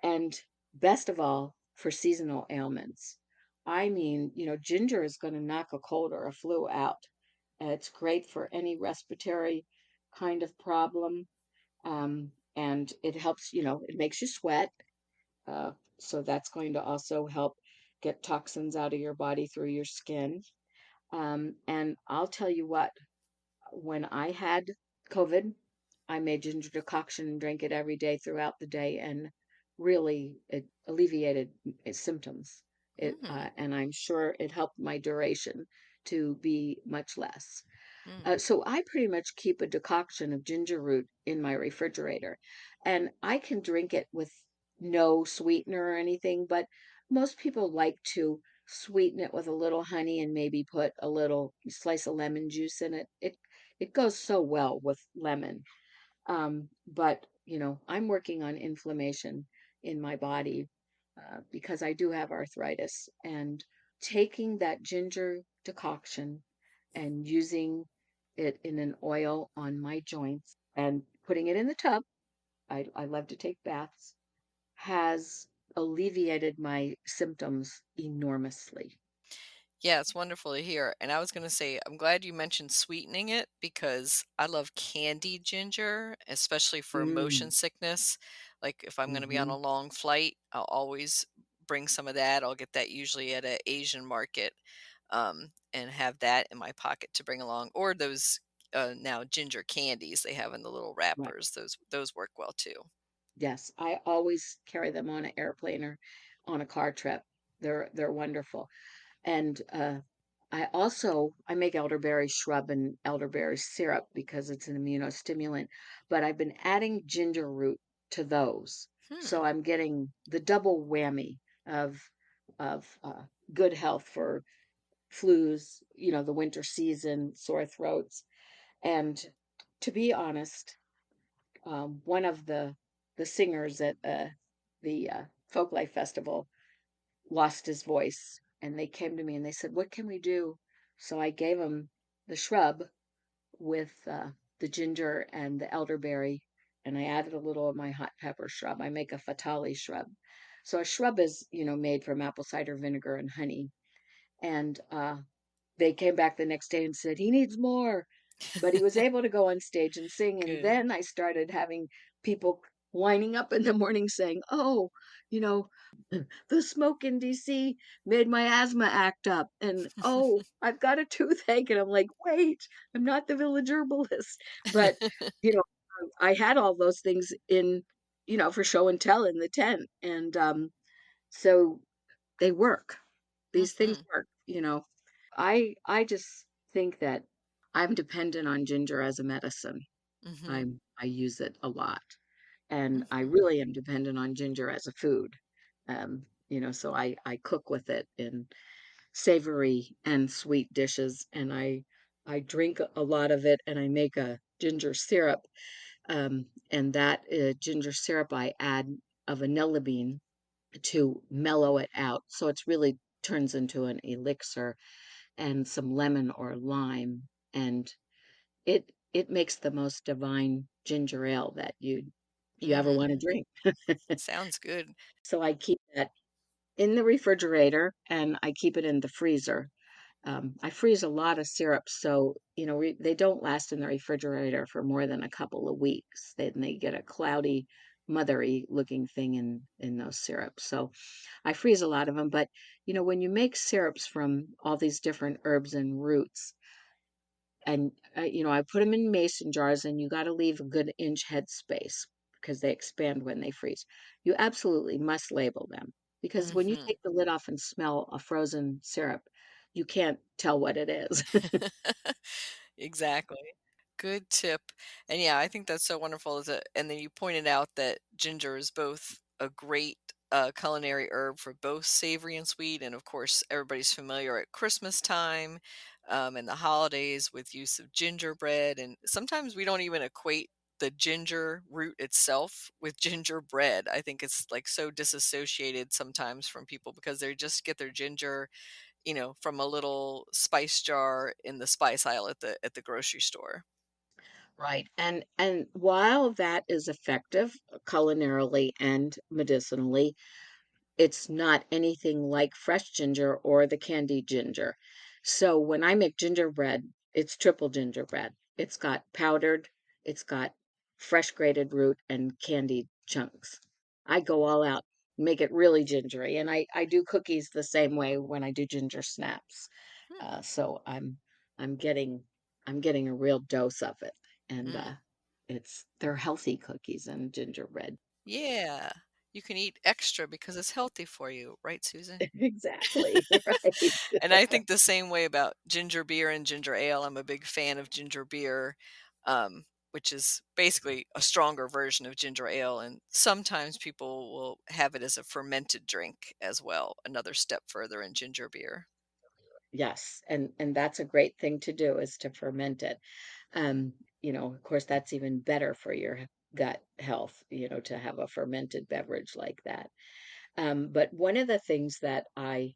and best of all for seasonal ailments. I mean, ginger is going to knock a cold or a flu out. It's great for any respiratory kind of problem, and it helps. It makes you sweat, uh, so that's going to also help get toxins out of your body through your skin. And I'll tell you what, when I had COVID, I made ginger decoction and drank it every day throughout the day, and really it alleviated its symptoms. Mm. And I'm sure it helped my duration to be much less. Mm. So I pretty much keep a decoction of ginger root in my refrigerator, and I can drink it with no sweetener or anything, but most people like to sweeten it with a little honey and maybe put a little slice of lemon juice in it. It goes so well with lemon. But I'm working on inflammation in my body because I do have arthritis, and taking that ginger decoction and using it in an oil on my joints and putting it in the tub. I love to take baths, has alleviated my symptoms enormously. Yeah, it's wonderful to hear. And I was going to say, I'm glad you mentioned sweetening it because I love candied ginger, especially for motion Mm, sickness. Like if I'm going to be on hmm a long flight, I'll always bring some of that. I'll get that usually at an Asian market, and have that in my pocket to bring along. Or those now ginger candies they have in the little Right. wrappers. Those work well too. Yes, I always carry them on an airplane or on a car trip. They're wonderful. And I make elderberry shrub and elderberry syrup because it's an immunostimulant, but I've been adding ginger root to those. Hmm. So I'm getting the double whammy of of good health for flus, the winter season, sore throats. And to be honest, one of the singers at the Folklife Festival lost his voice, and they came to me and they said, "What can we do?" So I gave them the shrub with the ginger and the elderberry, and I added a little of my hot pepper shrub. I make a fatale shrub. So a shrub is, made from apple cider vinegar and honey. And they came back the next day and said, he needs more. But he was able to go on stage and sing. And Good. then I started having people lining up in the morning saying, oh, you know, the smoke in DC made my asthma act up. And oh, I've got a toothache. And I'm like, wait, I'm not the village herbalist. But, you know, I had all those things in, for show and tell in the tent. And so they work. These things Mhm. work. I just think that I'm dependent on ginger as a medicine. Mhm. I use it a lot, and I Mhm. really am dependent on ginger as a food. So I cook with it in savory and sweet dishes, and I drink a lot of it, and I make a ginger syrup. And that ginger syrup I add a vanilla bean to mellow it out, so it's really turns into an elixir, and some lemon or lime, and it makes the most divine ginger ale that you ever Mm. want to drink. Sounds good. So I keep that in the refrigerator and I keep it in the freezer. I freeze a lot of syrups, so they don't last in the refrigerator for more than a couple of weeks. Then they get a cloudy, mothery looking thing in those syrups. So I freeze a lot of them. But when you make syrups from all these different herbs and roots, and I put them in mason jars, and you got to leave a good inch head space because they expand when they freeze. You absolutely must label them, because when you Mhm. take the lid off and smell a frozen syrup, you can't tell what it is. Exactly. Good tip. And yeah, I think that's so wonderful. And then you pointed out that ginger is both a great culinary herb for both savory and sweet. And of course, everybody's familiar at Christmas time and the holidays with use of gingerbread. And sometimes we don't even equate the ginger root itself with gingerbread. I think it's like so disassociated sometimes from people because they just get their ginger, from a little spice jar in the spice aisle at the grocery store. Right. And while that is effective culinarily and medicinally, it's not anything like fresh ginger or the candied ginger. So when I make gingerbread, it's triple gingerbread. It's got powdered, it's got fresh grated root and candied chunks. I go all out, make it really gingery, and I do cookies the same way when I do ginger snaps. Hmm. So I'm getting I'm getting a real dose of it, and Mm. they're healthy cookies and gingerbread. Yeah. You can eat extra because it's healthy for you, right, Susan? Exactly, right. And I think the same way about ginger beer and ginger ale. I'm a big fan of ginger beer, which is basically a stronger version of ginger ale. And sometimes people will have it as a fermented drink as well, another step further in ginger beer. Yes, and that's a great thing to do, is to ferment it. Of course, that's even better for your gut health, to have a fermented beverage like that. But one of the things that I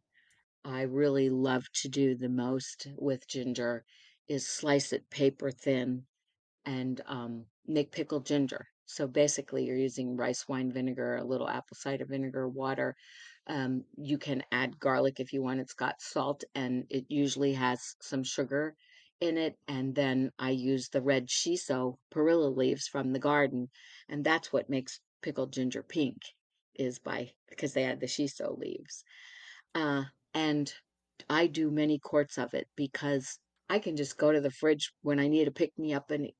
really love to do the most with ginger is slice it paper thin and make pickled ginger. So basically, you're using rice wine vinegar, a little apple cider vinegar, water. You can add garlic if you want. It's got salt, and it usually has some sugar in it. And then I use the red shiso perilla leaves from the garden, and that's what makes pickled ginger pink, is by because they add the shiso leaves. And I do many quarts of it because I can just go to the fridge when I need to pick me up and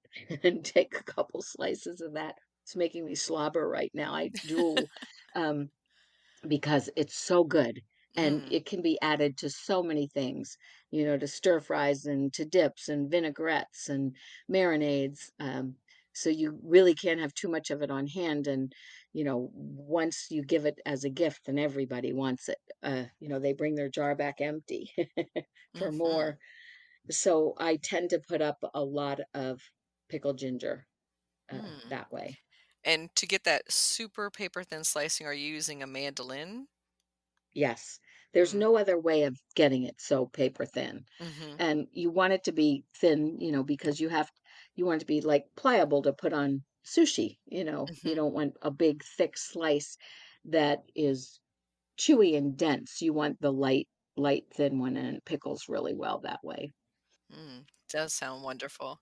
and take a couple slices of that. It's making me slobber right now. I drool. Um, because it's so good, and Mm, it can be added to so many things, to stir fries and to dips and vinaigrettes and marinades. So you really can't have too much of it on hand. And once you give it as a gift, then everybody wants it. They bring their jar back empty for mhm, more. So I tend to put up a lot of pickled ginger mm. that way. And to get that super paper thin slicing, are you using a mandolin? Yes, there's Mm, no other way of getting it so paper thin. mhm, And you want it to be thin, because you want it to be like pliable to put on sushi. You Hmm. don't want a big thick slice that is chewy and dense. You want the light thin one, and it pickles really well that way. Mm, does sound wonderful.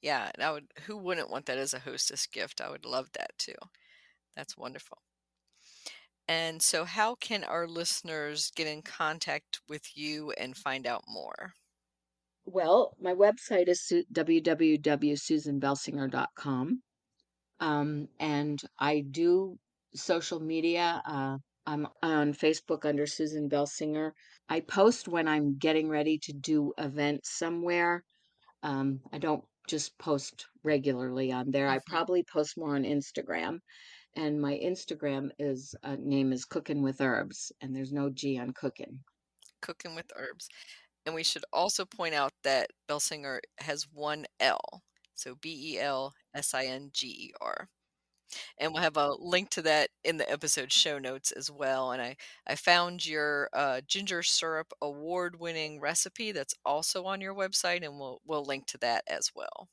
Yeah, and who wouldn't want that as a hostess gift? I would love that too. That's wonderful. And so, how can our listeners get in contact with you and find out more? Well, my website is www.susanbelsinger.com. And I do social media. I'm on Facebook under Susan Belsinger. I post when I'm getting ready to do events somewhere. I don't just post regularly on there. I Hmm. probably post more on Instagram. And my Instagram name is Cooking with Herbs, and there's no G on cooking. Cooking with herbs. And we should also point out that Belsinger has one L. So Belsinger. And we'll have a link to that in the episode show notes as well. And I found your ginger syrup award winning recipe that's also on your website, and we'll link to that as well.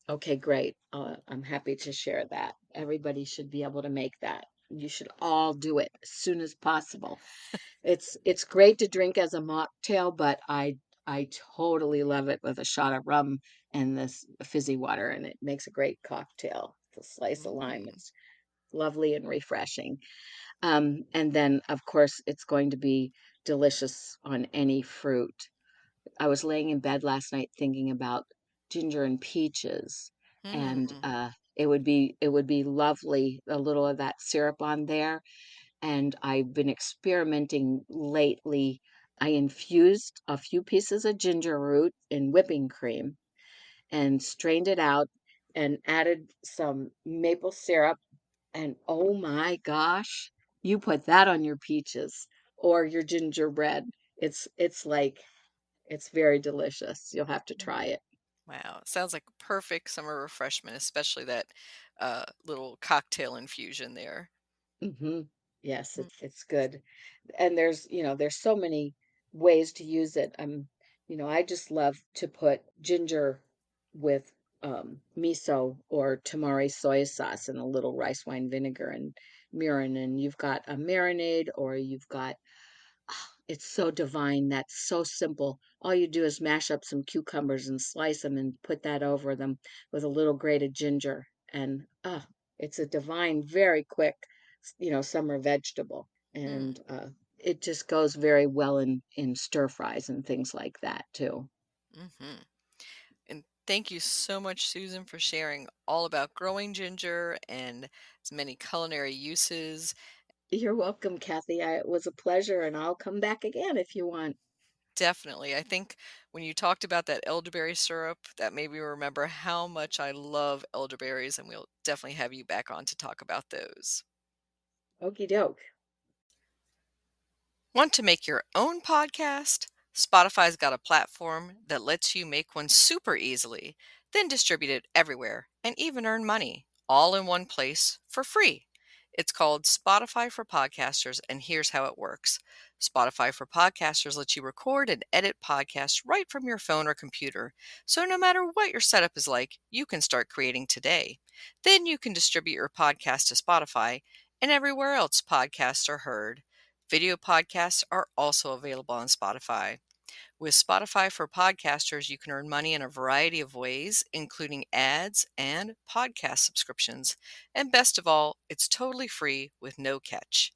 Okay, great. I'm happy to share that. Everybody should be able to make that. You should all do it as soon as possible. It's great to drink as a mocktail, but I totally love it with a shot of rum and this fizzy water, and it makes a great cocktail. The slice of lime, Mm, it's lovely and refreshing. And then, of course, it's going to be delicious on any fruit. I was laying in bed last night thinking about ginger and peaches, and mm, it would be lovely, a little of that syrup on there. And I've been experimenting lately. I infused a few pieces of ginger root in whipping cream and strained it out and added some maple syrup. And oh my gosh, you put that on your peaches or your gingerbread. It's very delicious. You'll have to mm. try it. Wow. Sounds like a perfect summer refreshment, especially that little cocktail infusion there. Yes, Mm, it's good. And there's so many ways to use it. I just love to put ginger with miso or tamari soy sauce and a little rice wine vinegar and mirin, and you've got a marinade, or you've got it's so divine. That's so simple. All you do is mash up some cucumbers and slice them and put that over them with a little grated ginger. And it's a divine, very quick, summer vegetable. mm, And it just goes very well in stir fries and things like that too. hmm. And thank you so much, Susan, for sharing all about growing ginger and its many culinary uses. You're welcome, Kathy. It was a pleasure, and I'll come back again if you want. Definitely. I think when you talked about that elderberry syrup, that made me remember how much I love elderberries, and we'll definitely have you back on to talk about those. Okie doke. Want to make your own podcast? Spotify's got a platform that lets you make one super easily, then distribute it everywhere and even earn money, all in one place for free. It's called Spotify for Podcasters, and here's how it works. Spotify for Podcasters lets you record and edit podcasts right from your phone or computer. So no matter what your setup is like, you can start creating today. Then you can distribute your podcast to Spotify and everywhere else podcasts are heard. Video podcasts are also available on Spotify. With Spotify for Podcasters, you can earn money in a variety of ways, including ads and podcast subscriptions. And best of all, it's totally free with no catch.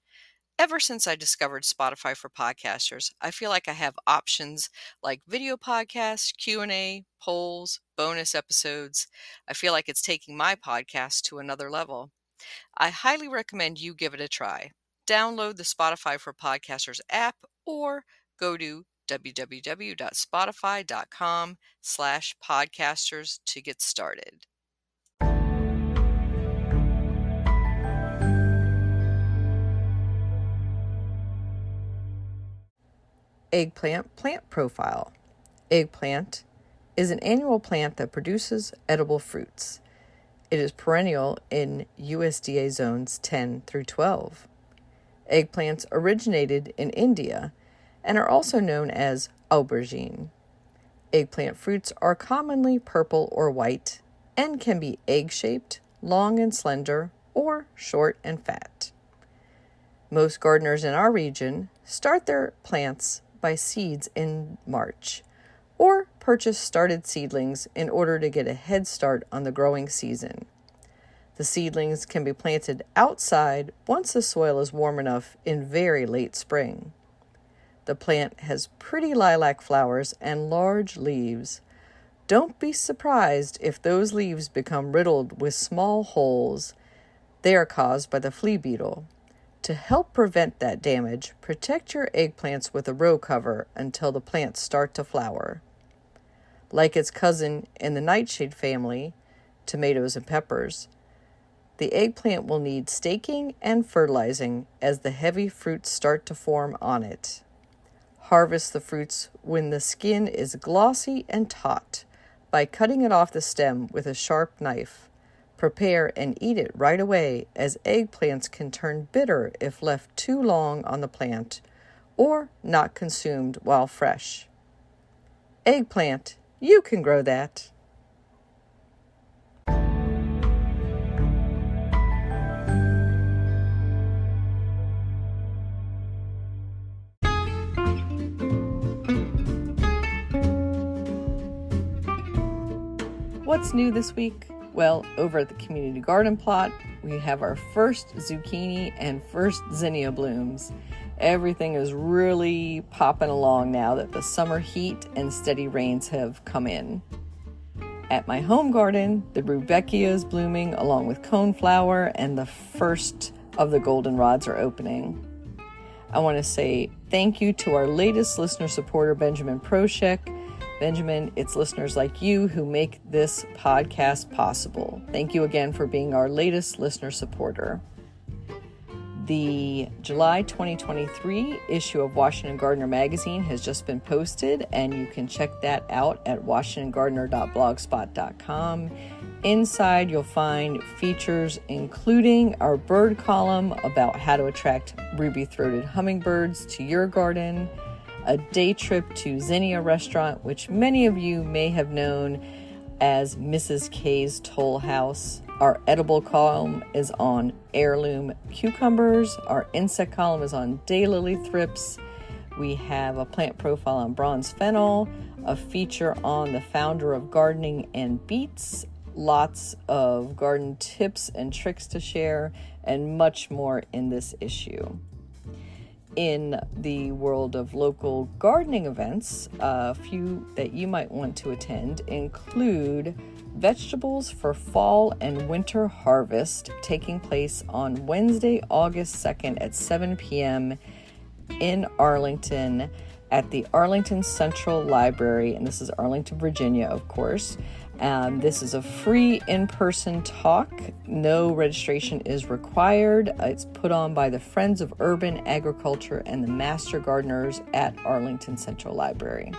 Ever since I discovered Spotify for Podcasters, I feel like I have options like video podcasts, Q&A, polls, bonus episodes. I feel like it's taking my podcast to another level. I highly recommend you give it a try. Download the Spotify for Podcasters app or go to www.spotify.com/podcasters to get started. Eggplant plant profile. Eggplant is an annual plant that produces edible fruits. It is perennial in USDA zones 10 through 12. Eggplants originated in India and are also known as aubergine. Eggplant fruits are commonly purple or white and can be egg-shaped, long and slender, or short and fat. Most gardeners in our region start their plants by seeds in March, or purchase started seedlings in order to get a head start on the growing season. The seedlings can be planted outside once the soil is warm enough in very late spring. The plant has pretty lilac flowers and large leaves. Don't be surprised if those leaves become riddled with small holes. They are caused by the flea beetle. To help prevent that damage, protect your eggplants with a row cover until the plants start to flower. Like its cousin in the nightshade family, tomatoes and peppers, the eggplant will need staking and fertilizing as the heavy fruits start to form on it. Harvest the fruits when the skin is glossy and taut by cutting it off the stem with a sharp knife. Prepare and eat it right away, as eggplants can turn bitter if left too long on the plant or not consumed while fresh. Eggplant, you can grow that. What's new this week? Well, over at the community garden plot, we have our first zucchini and first zinnia blooms. Everything is really popping along now that the summer heat and steady rains have come in. At my home garden, the rudbeckia is blooming along with coneflower, and the first of the goldenrods are opening. I want to say thank you to our latest listener supporter, Benjamin Proshek. Benjamin, it's listeners like you who make this podcast possible. Thank you again for being our latest listener supporter. The July 2023 issue of Washington Gardener magazine has just been posted, and you can check that out at washingtongardener.blogspot.com. Inside, you'll find features including our bird column about how to attract ruby-throated hummingbirds to your garden, a day trip to Zinnia Restaurant, which many of you may have known as Mrs. K's Toll House. Our edible column is on heirloom cucumbers. Our insect column is on daylily thrips. We have a plant profile on bronze fennel, a feature on the founder of gardening and beets, lots of garden tips and tricks to share, and much more in this issue. In the world of local gardening events, a few that you might want to attend include Vegetables for Fall and Winter Harvest, taking place on Wednesday, August 2nd at 7 p.m. in Arlington at the Arlington Central Library, and this is Arlington, Virginia, of course. This is a free in-person talk. No registration is required. It's put on by the Friends of Urban Agriculture and the Master Gardeners at Arlington Central Library.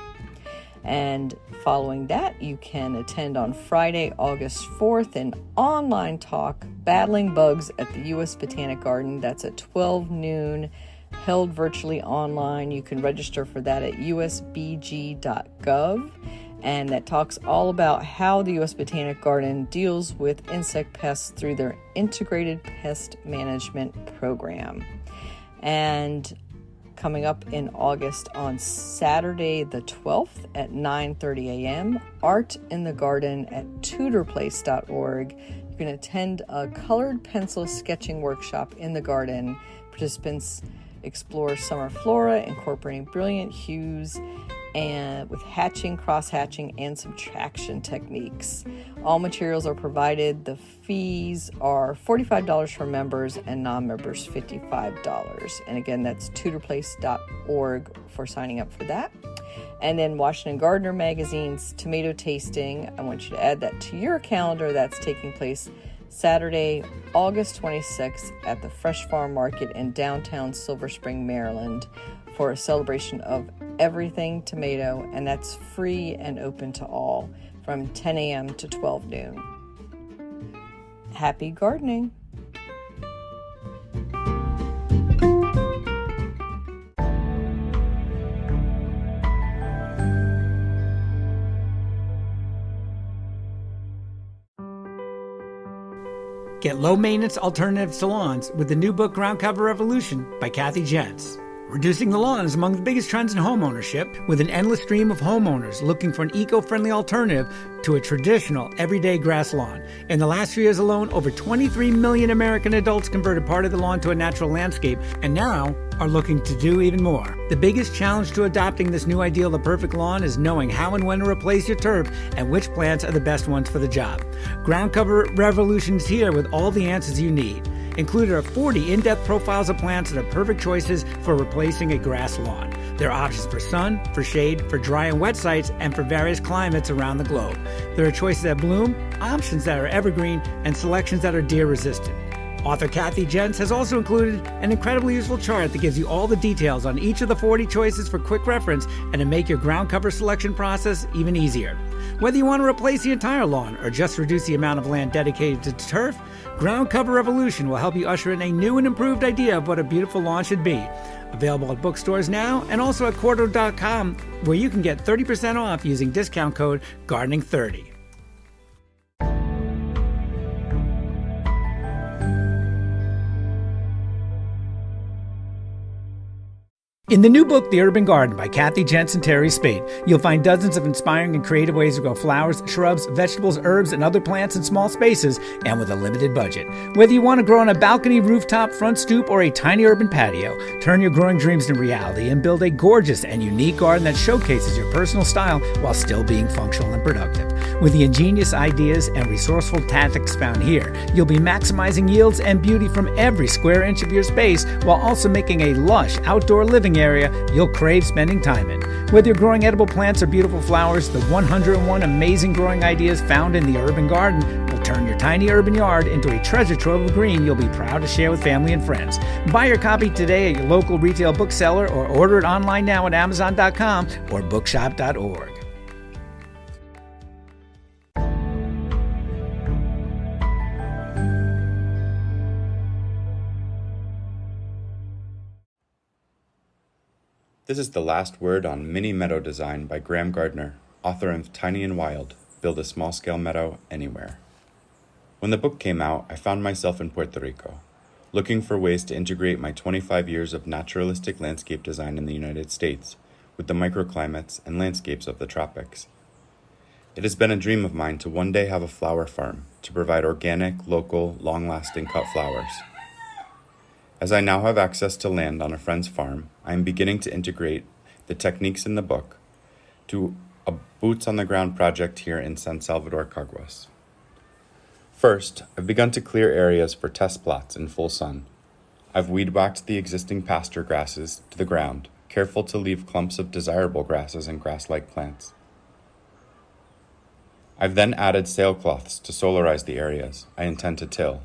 And following that, you can attend on Friday, August 4th, an online talk, Battling Bugs at the U.S. Botanic Garden. That's at 12 noon, held virtually online. You can register for that at usbg.gov. And that talks all about how the U.S. Botanic Garden deals with insect pests through their integrated pest management program. And coming up in August on Saturday the 12th at 9:30 a.m., Art in the Garden at tudorplace.org. You can attend a colored pencil sketching workshop in the garden. Participants explore summer flora, incorporating brilliant hues and with hatching, cross-hatching, and subtraction techniques. All materials are provided. The fees are $45 for members and non-members $55. And again, that's tudorplace.org for signing up for that. And then Washington Gardener Magazine's tomato tasting, I want you to add that to your calendar. That's taking place Saturday, August 26th at the Fresh Farm Market in downtown Silver Spring, Maryland, for a celebration of everything tomato, and that's free and open to all from 10 a.m. to 12 noon. Happy gardening! Get low-maintenance alternatives to lawns with the new book Groundcover Revolution by Kathy Jentz. Reducing the lawn is among the biggest trends in home ownership, with an endless stream of homeowners looking for an eco-friendly alternative to a traditional, everyday grass lawn. In the last 3 years alone, over 23 million American adults converted part of the lawn to a natural landscape, and now are looking to do even more. The biggest challenge to adopting this new ideal of the perfect lawn is knowing how and when to replace your turf and which plants are the best ones for the job. Groundcover Revolution is here with all the answers you need. Included are 40 in-depth profiles of plants that are perfect choices for replacing a grass lawn. There are options for sun, for shade, for dry and wet sites, and for various climates around the globe. There are choices that bloom, options that are evergreen, and selections that are deer-resistant. Author Kathy Jentz has also included an incredibly useful chart that gives you all the details on each of the 40 choices for quick reference and to make your ground cover selection process even easier. Whether you want to replace the entire lawn or just reduce the amount of land dedicated to turf, Ground Cover Revolution will help you usher in a new and improved idea of what a beautiful lawn should be. Available at bookstores now and also at Quarto.com, where you can get 30% off using discount code GARDENING30. In the new book, The Urban Garden by Kathy Jentz and Teri Spate, you'll find dozens of inspiring and creative ways to grow flowers, shrubs, vegetables, herbs, and other plants in small spaces and with a limited budget. Whether you want to grow on a balcony, rooftop, front stoop, or a tiny urban patio, turn your growing dreams into reality and build a gorgeous and unique garden that showcases your personal style while still being functional and productive. With the ingenious ideas and resourceful tactics found here, you'll be maximizing yields and beauty from every square inch of your space while also making a lush outdoor living area you'll crave spending time in. Whether you're growing edible plants or beautiful flowers, the 101 amazing growing ideas found in the urban garden will turn your tiny urban yard into a treasure trove of green you'll be proud to share with family and friends. Buy your copy today at your local retail bookseller or order it online now at Amazon.com or bookshop.org. This is the last word on Mini Meadow Design by Graham Gardner, author of Tiny and Wild, Build a Small-Scale Meadow Anywhere. When the book came out, I found myself in Puerto Rico, looking for ways to integrate my 25 years of naturalistic landscape design in the United States with the microclimates and landscapes of the tropics. It has been a dream of mine to one day have a flower farm to provide organic, local, long-lasting cut flowers. As I now have access to land on a friend's farm, I am beginning to integrate the techniques in the book to a boots-on-the-ground project here in San Salvador, Caguas. First, I've begun to clear areas for test plots in full sun. I've weed-whacked the existing pasture grasses to the ground, careful to leave clumps of desirable grasses and grass-like plants. I've then added sailcloths to solarize the areas I intend to till.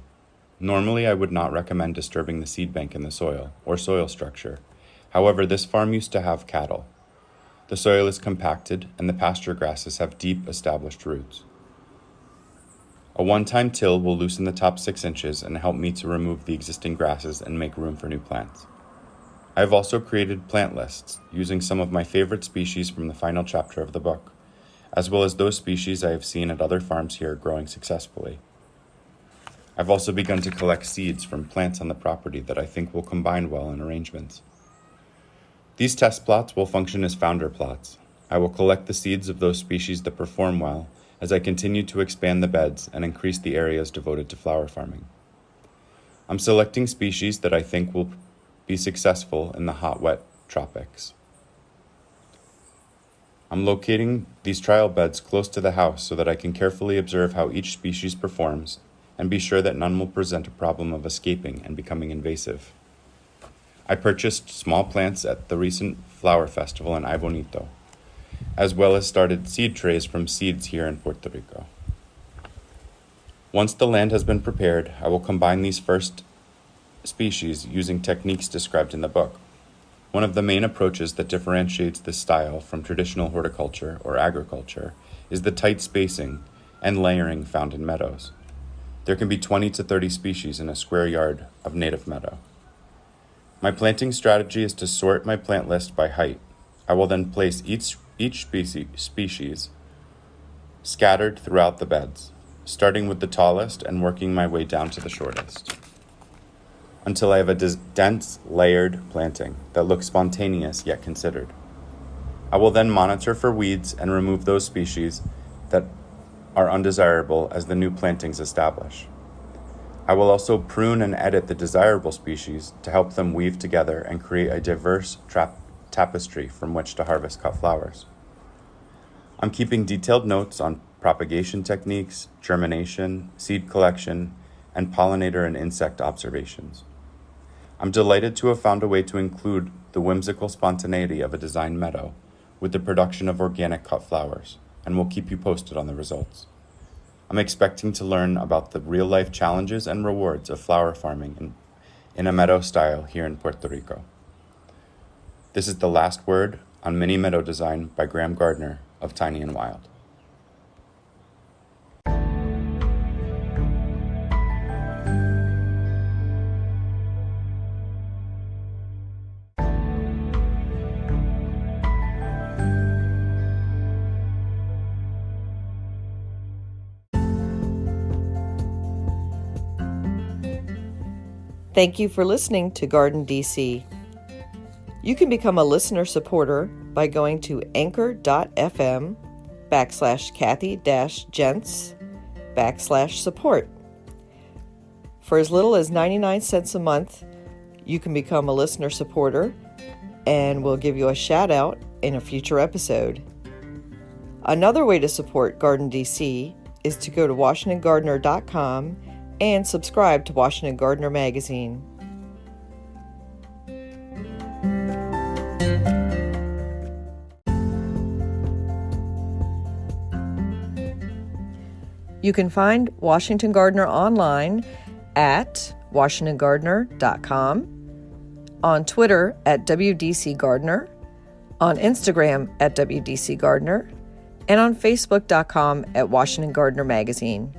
Normally, I would not recommend disturbing the seed bank in the soil or soil structure. However, this farm used to have cattle. The soil is compacted and the pasture grasses have deep established roots. A one-time till will loosen the top 6 inches and help me to remove the existing grasses and make room for new plants. I have also created plant lists using some of my favorite species from the final chapter of the book, as well as those species I have seen at other farms here growing successfully. I've also begun to collect seeds from plants on the property that I think will combine well in arrangements. These test plots will function as founder plots. I will collect the seeds of those species that perform well as I continue to expand the beds and increase the areas devoted to flower farming. I'm selecting species that I think will be successful in the hot, wet tropics. I'm locating these trial beds close to the house so that I can carefully observe how each species performs and be sure that none will present a problem of escaping and becoming invasive. I purchased small plants at the recent flower festival in Ay Bonito, as well as started seed trays from seeds here in Puerto Rico. Once the land has been prepared, I will combine these first species using techniques described in the book. One of the main approaches that differentiates this style from traditional horticulture or agriculture is the tight spacing and layering found in meadows. There can be 20 to 30 species in a square yard of native meadow. My planting strategy is to sort my plant list by height. I will then place each species scattered throughout the beds. starting with the tallest and working my way down to the shortest, until I have a dense, layered planting that looks spontaneous yet considered. I will then monitor for weeds and remove those species that are undesirable as the new plantings establish. I will also prune and edit the desirable species to help them weave together and create a diverse tapestry from which to harvest cut flowers. I'm keeping detailed notes on propagation techniques, germination, seed collection, and pollinator and insect observations. I'm delighted to have found a way to include the whimsical spontaneity of a design meadow with the production of organic cut flowers, and will keep you posted on the results. I'm expecting to learn about the real-life challenges and rewards of flower farming in a meadow style here in Puerto Rico. This is the last word on Mini Meadow Design by Graham Gardner of Tiny and Wild. Thank you for listening to GardenDC. You can become a listener supporter by going to anchor.fm/Kathy-Jentz/support. For as little as 99 cents a month, you can become a listener supporter and we'll give you a shout out in a future episode. Another way to support GardenDC is to go to WashingtonGardener.com and subscribe to Washington Gardener magazine. You can find Washington Gardener online at WashingtonGardener.com, on Twitter at WDC Gardener, on Instagram at WDC Gardener, and on Facebook.com at Washington Gardener magazine.